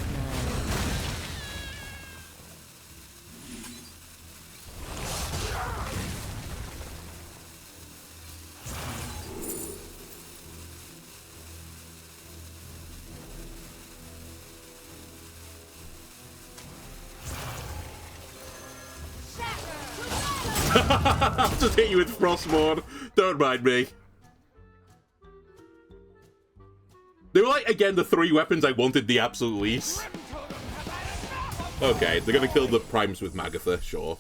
I'll just hit you with Frostmourne. Don't mind me. They were like, again, the 3 weapons I wanted the absolute least. Okay, they're gonna kill the primes with Magatha, sure.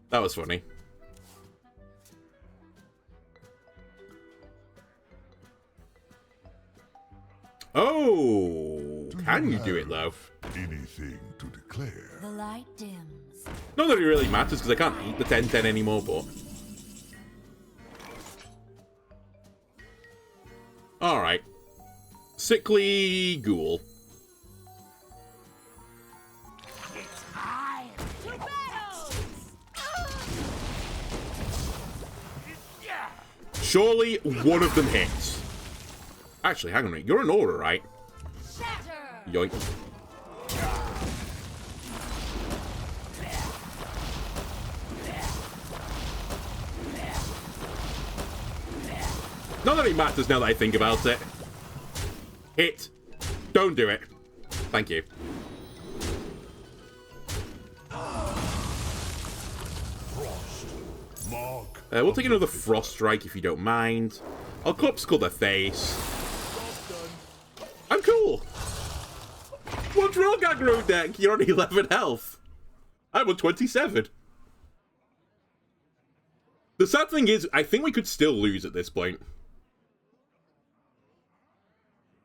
That was funny. Oh, can you do it though? Anything to declare? The light dims. Not that it really matters because I can't eat the 10-10 anymore, but... Alright. Sickly Ghoul. It's time to battle! Surely one of them hits. Actually, hang on a minute. You're an aura, right? Shatter! Yoink. Not that it matters now that I think about it. Hit. Don't do it. Thank you. Frost. Mark. We'll take another Frost Strike if you don't mind. I'll Corpsicle their face. I'm cool. What's wrong, aggro deck? You're on 11 health. I'm on 27. The sad thing is, I think we could still lose at this point.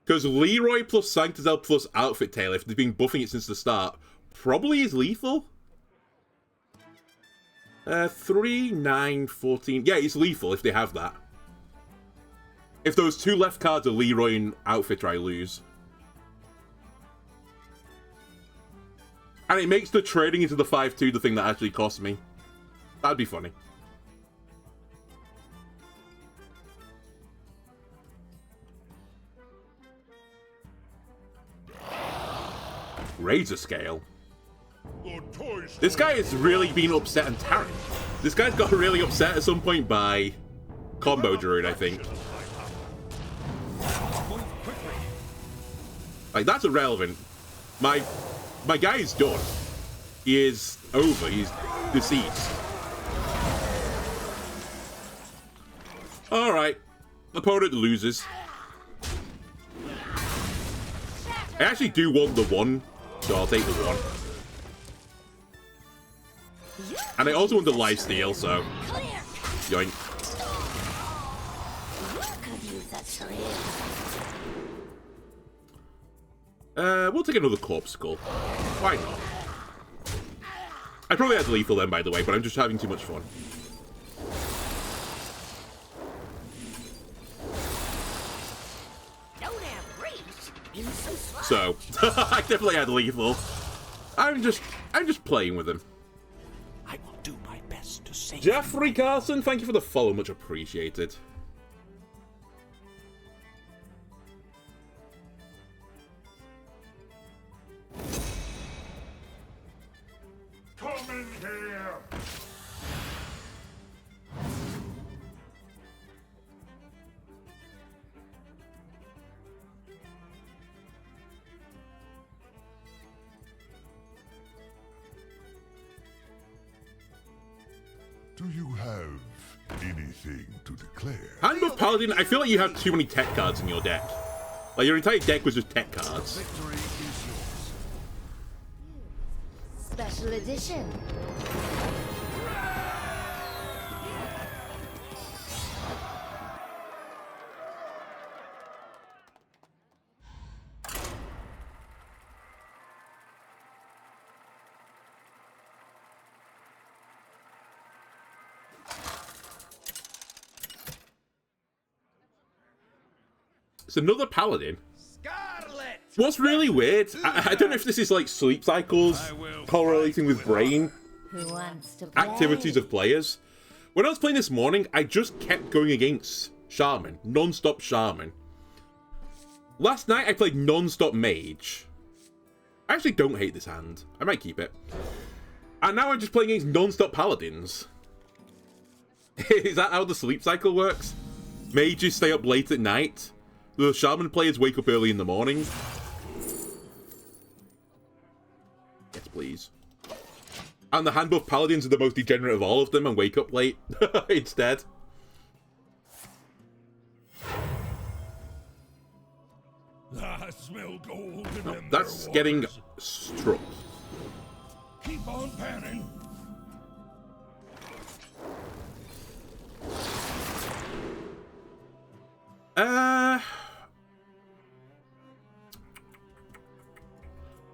Because Leroy plus Sanctizel plus Outfit Tail, if they've been buffing it since the start, probably is lethal. 3, 9, 14. Yeah, it's lethal if they have that. If those 2 left cards are Leroy and Outfitter, I lose. And it makes the trading into the 5-2 the thing that actually costs me. That'd be funny. Razor Scale. This guy has really been upset and Tarot. This guy's got really upset at some point by Combo Druid, I think. Like, that's irrelevant. My guy is done. He is over. He's deceased. Alright. Opponent loses. I actually do want the 1, so I'll take the 1. And I also want the lifesteal, so... Yoink. We'll take another Corpsicle. Why not? I probably had lethal then, by the way, but I'm just having too much fun. So, I definitely had lethal. I'm just playing with him. I will do my best to save Jeffrey Carson, thank you for the follow, much appreciated. Come in here. Do you have anything to declare? Hand of Paladin, I feel like you have too many tech cards in your deck. Like, your entire deck was just tech cards. Victory is yours. Special edition. It's another paladin. Scarlet! What's really weird, I don't know if this is like sleep cycles correlating with brain Who wants to play? activities of players. When I was playing this morning, I just kept going against Shaman, non-stop Shaman. Last night I played non-stop Mage. I actually don't hate this hand. I might keep it. And now I'm just playing against non-stop Paladins. Is that how the sleep cycle works? Mages stay up late at night. The Shaman players wake up early in the morning. Yes, please. And the hand buff Paladins are the most degenerate of all of them and wake up late instead. I smell gold in them That's there getting waters. struck. Keep on panning.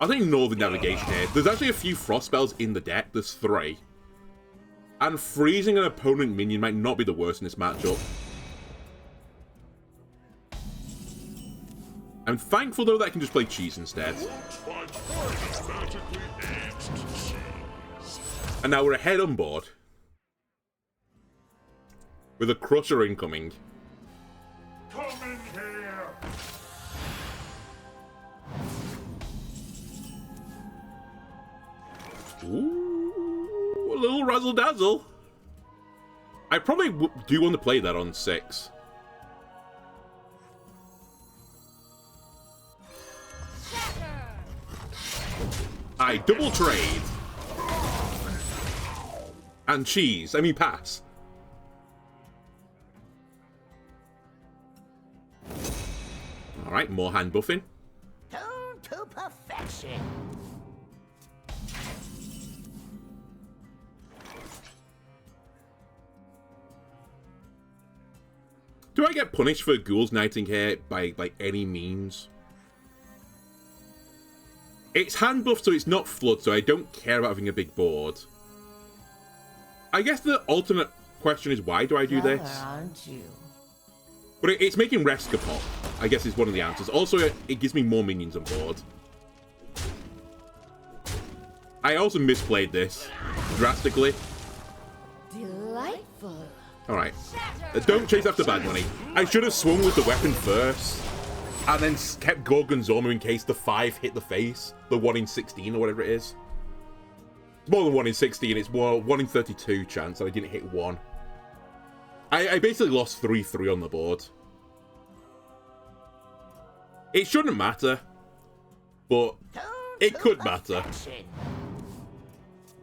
I think Northern Navigation here. There's actually a few frost spells in the deck. There's 3. And freezing an opponent minion might not be the worst in this matchup. I'm thankful though that I can just play cheese instead. And now we're ahead on board. With a crusher incoming. Come in here. Ooh, a little Razzle Dazzle. I probably do want to play that on 6. I double trade. And cheese. I mean pass. Alright, more hand buffing. Tuned to perfection. Do I get punished for Ghouls Knighting here by, like, any means? It's hand buff, so it's not flood, so I don't care about having a big board. I guess the alternate question is, why do I do this? Aren't you? But it's making Reska pop, I guess is one of the answers. Also, it gives me more minions on board. I also misplayed this drastically. Delightful. Alright. Don't chase after bad money. I should have swung with the weapon first. And then kept Gorgonzormu in case the 5 hit the face. The 1 in 16 or whatever it is. It's more than 1 in 16. It's more 1 in 32 chance that I didn't hit 1. I basically lost 3-3 on the board. It shouldn't matter. But it could matter.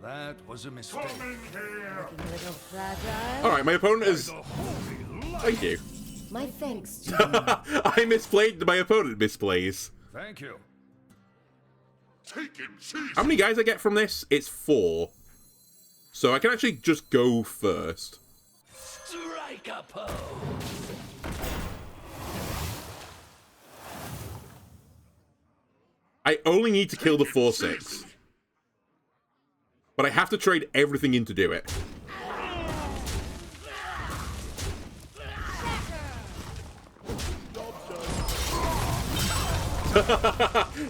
That was a mistake. Looking a little fragile. Alright, my opponent is... Thank you. My thanks to you. I misplayed. My opponent misplays. Thank you. Take him, cheese. How many guys I get from this? It's 4. So I can actually just go first. Strike a pose. I only need to kill the 4/6. But I have to trade everything in to do it.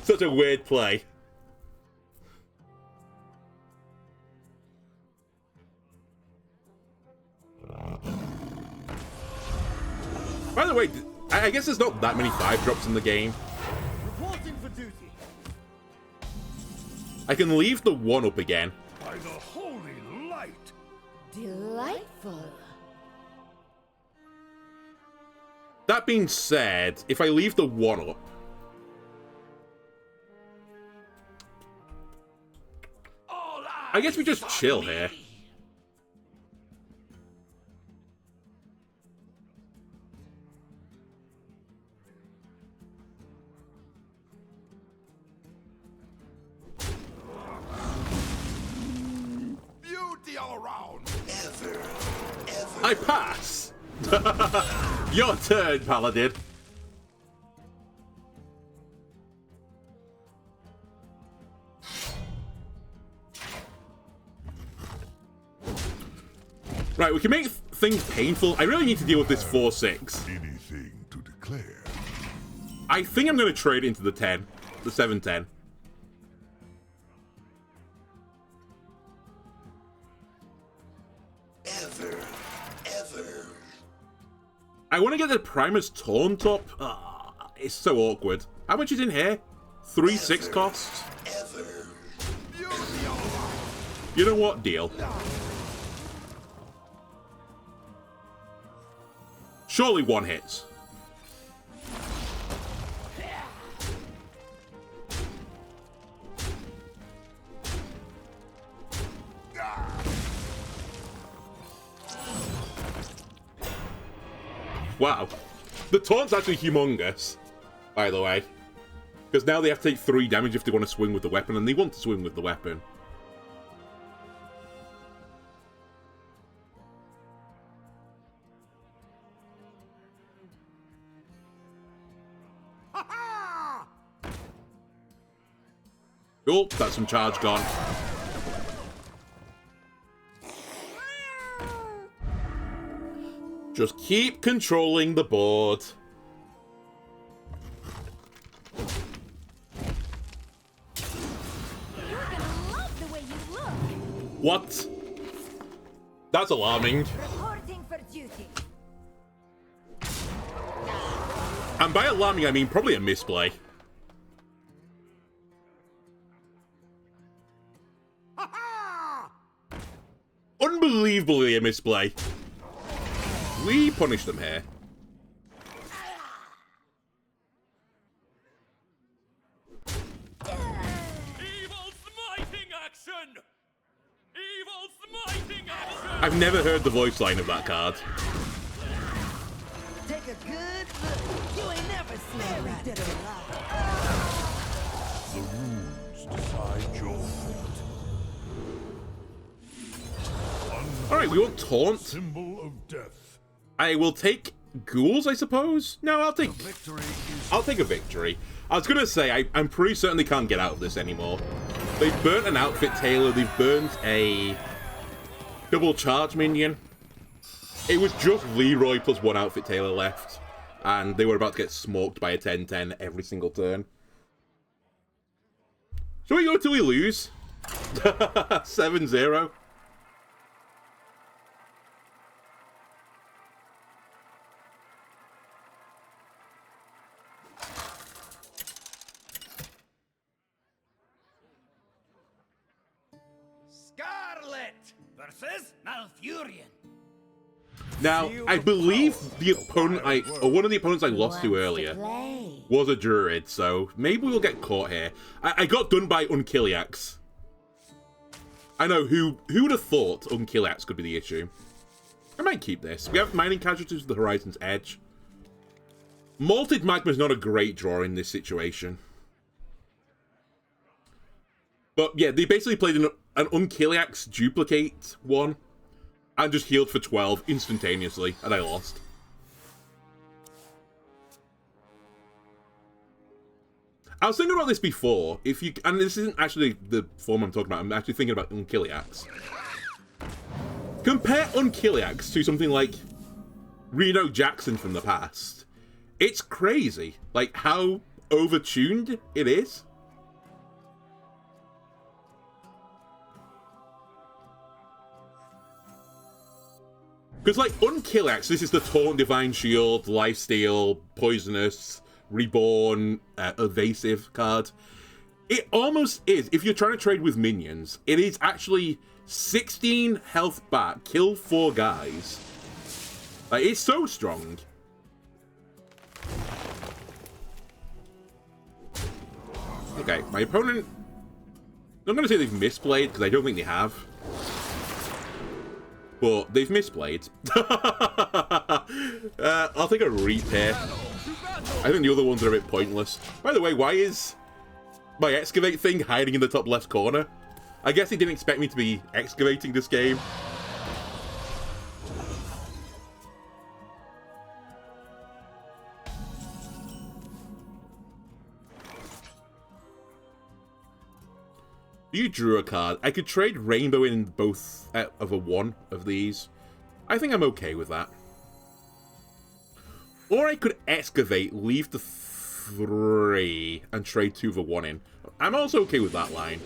Such a weird play. By the way, I guess there's not that many 5-drops in the game. Reporting for duty. I can leave the 1 up again. By the holy light. Delightful. That being said, if I leave the 1 up, I guess we just chill here. Beauty all around. I pass. Your turn, Paladin. Right, we can make things painful. I really need to deal with this 4/6. Anything to declare. I think I'm going to trade into the 10. The 7-10. Ever. I want to get the Primus Taunt up. It's so awkward. How much is in here? 3-6 costs? You know what? Deal. Surely one hits. Wow. The taunt's actually humongous, by the way. Because now they have to take 3 damage if they want to swing with the weapon, and they want to swing with the weapon. Oh, that's some charge gone. Just keep controlling the board. You're gonna love the way you look. What? That's alarming. Reporting for duty. And by alarming, I mean probably a misplay. Unbelievably a misplay. We punish them here. Evil smiting action! Evil smiting action! I've never heard the voice line of that card. Take a good look. You ain't never seen a rat dead or alive. The runes decide your fate. Alright, we want taunt. Symbol of death. I will take ghouls, I suppose? No, I'll take a victory. I was gonna say, I'm pretty certain they can't get out of this anymore. They've burnt an outfit tailor, they've burnt a double charge minion. It was just Leroy plus 1 outfit tailor left, and they were about to get smoked by a 10-10 every single turn. Shall we go till we lose? 7-0. Scarlet Versus Malfurion. Now, I believe the opponent or one of the opponents I lost to earlier was a druid, so maybe we'll get caught here. I got done by Unkiliax. I know, who would have thought Unkiliax could be the issue? I might keep this. We have mining casualties with the Horizon's Edge. Malted Magma is not a great draw in this situation. But yeah, they basically played an Unkiliax duplicate one and just healed for 12 instantaneously, and I lost. I was thinking about this before, and this isn't actually the form I'm talking about, I'm actually thinking about Unkiliax. Compare Unkiliax to something like Reno Jackson from the past. It's crazy, like how overtuned it is. Because, like, Unkiliax, this is the Taunt, Divine Shield, Lifesteal, Poisonous, Reborn, Evasive card. It almost is, if you're trying to trade with minions, it is actually 16 health back, kill 4 guys. Like, it's so strong. Okay, my opponent... I'm going to say they've misplayed, because I don't think they have. But they've misplayed. I'll take a repair. I think the other ones are a bit pointless. By the way, why is my excavate thing hiding in the top left corner? I guess he didn't expect me to be excavating this game. You drew a card. I could trade Rainbow in both of a 1 of these. I think I'm okay with that. Or I could excavate, leave the 3 and trade 2 for 1 in. I'm also okay with that line.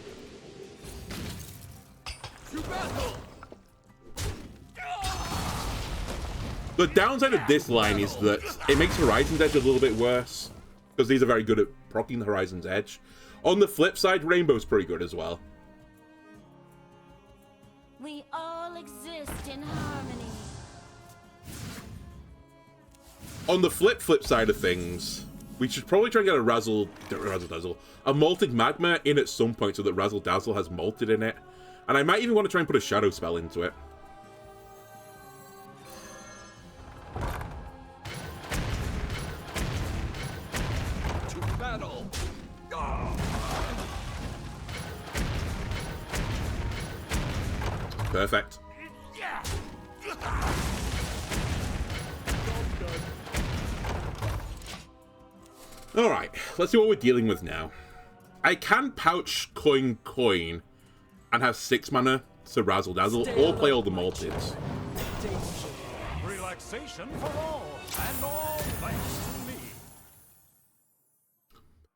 The downside of this line is that it makes Horizon's Edge a little bit worse, because these are very good at proccing the Horizon's Edge. On the flip side, Rainbow's pretty good as well. We all exist in harmony. On the flip side of things, we should probably try and get a Razzle Dazzle, a Malted Magma in at some point so that Razzle Dazzle has Malted in it. And I might even want to try and put a Shadow spell into it. To battle! Perfect. Alright, let's see what we're dealing with now. I can pouch coin and have 6 mana to Razzle Dazzle or play all the Malteds. Relaxation for all, and all thanks to me.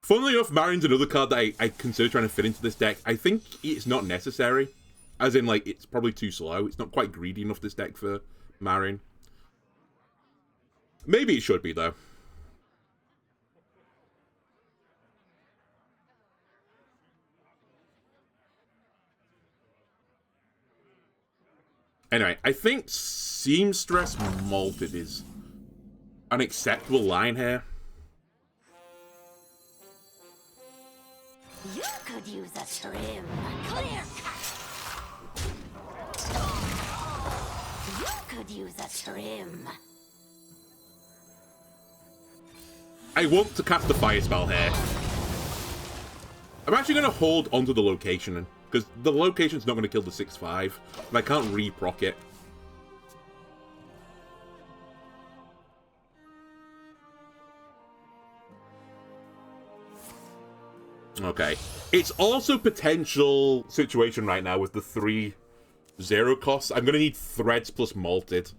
Funnily enough, Marion's another card that I consider trying to fit into this deck. I think it's not necessary. As in, like, it's probably too slow. It's not quite greedy enough, this deck, for Marion. Maybe it should be, though. Anyway, I think Seamstress Malted is an acceptable line here. You could use a trim. Clear cut. You could use a trim. I want to cast the fire spell here. I'm actually going to hold onto the location, because the location's not going to kill the 6/5, and I can't re-proc it. Okay. It's also potential situation right now with the 3 0 costs. I'm going to need Threads plus Malted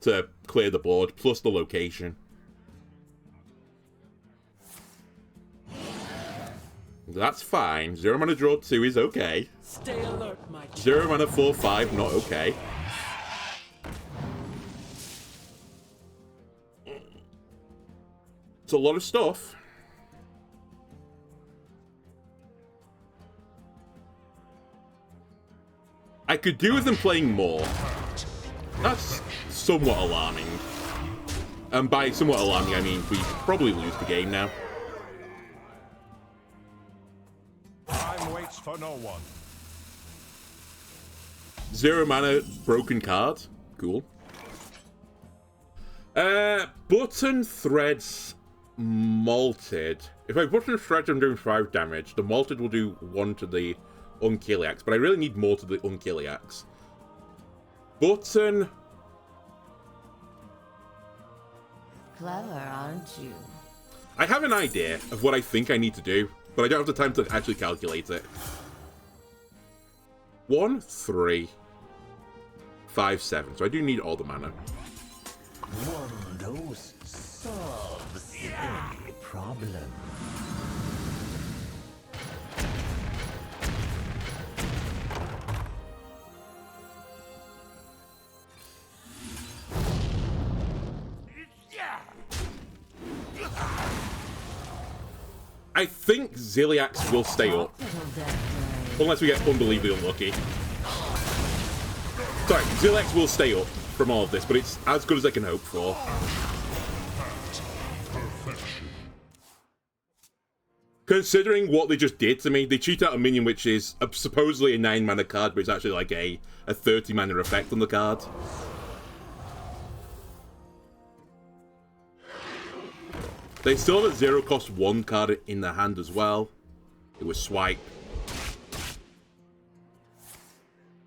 to clear the board, plus the location. That's fine. 0 mana draw 2 is okay. Stay alert, my 0 mana 4/5, not okay. It's a lot of stuff. I could do with them playing more. That's somewhat alarming. And by somewhat alarming, I mean we probably lose the game now. Time waits for no one. 0 mana, broken card. Cool. Button Threads Malted. If I button Threads, I'm doing 5 damage. The Malted will do 1 to the Unkiliacs, but I really need more to the Unkiliacs. Button. Clever, aren't you? I have an idea of what I think I need to do, but I don't have the time to actually calculate it. 1, 3, 5, 7. So I do need all the mana. One dose solves every problem. I think Ziliax will stay up. Unless we get unbelievably unlucky. Sorry, Ziliax will stay up from all of this, but it's as good as I can hope for. Considering what they just did to me, they cheat out a minion which is supposedly a 9 mana card, but it's actually like a 30 mana effect on the card. They still have a 0 cost 1 card in their hand as well. It was Swipe.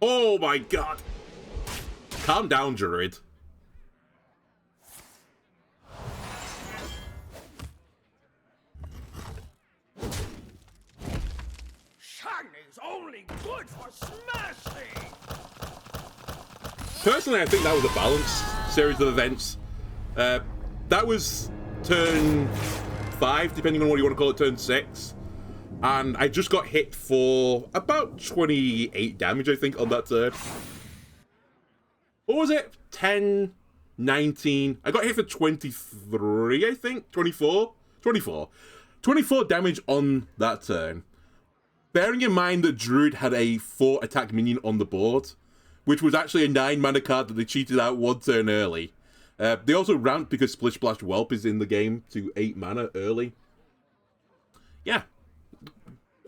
Oh my god! Calm down, Druid. Shiny's only good for smashing! Personally, I think that was a balanced series of events. That was turn 5, depending on what you want to call it, turn 6. And I just got hit for about 28 damage, I think, on that turn. What was it? 10, 19. I got hit for 23, I think? 24? 24. 24 damage on that turn. Bearing in mind that Druid had a 4 attack minion on the board, which was actually a 9 mana card that they cheated out 1 turn early. They also ramped because Splish Splash Whelp is in the game to 8 mana early. Yeah.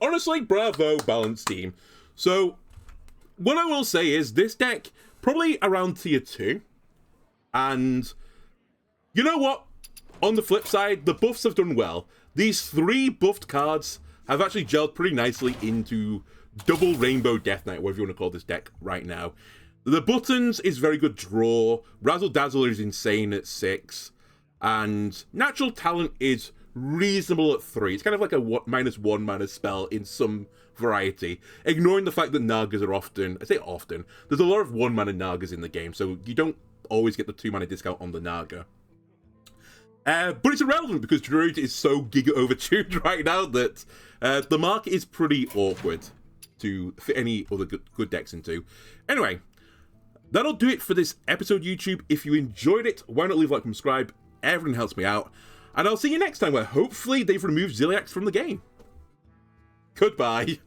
Honestly, bravo, balanced team. So, what I will say is, this deck, probably around tier 2. And, you know what? On the flip side, the buffs have done well. These 3 buffed cards have actually gelled pretty nicely into double Rainbow Death Knight, whatever you want to call this deck right now. The buttons is very good draw. Razzle Dazzle is insane at 6. And Natural Talent is reasonable at 3. It's kind of like a -1 mana spell in some variety. Ignoring the fact that Nagas are often, I say often, there's a lot of 1 mana Nagas in the game, so you don't always get the 2 mana discount on the Naga. But it's irrelevant because Druid is so giga overtuned right now that the market is pretty awkward to fit any other good decks into. Anyway, that'll do it for this episode, YouTube. If you enjoyed it, why not leave a like and subscribe? Everything helps me out. And I'll see you next time where hopefully they've removed Ziliax from the game. Goodbye.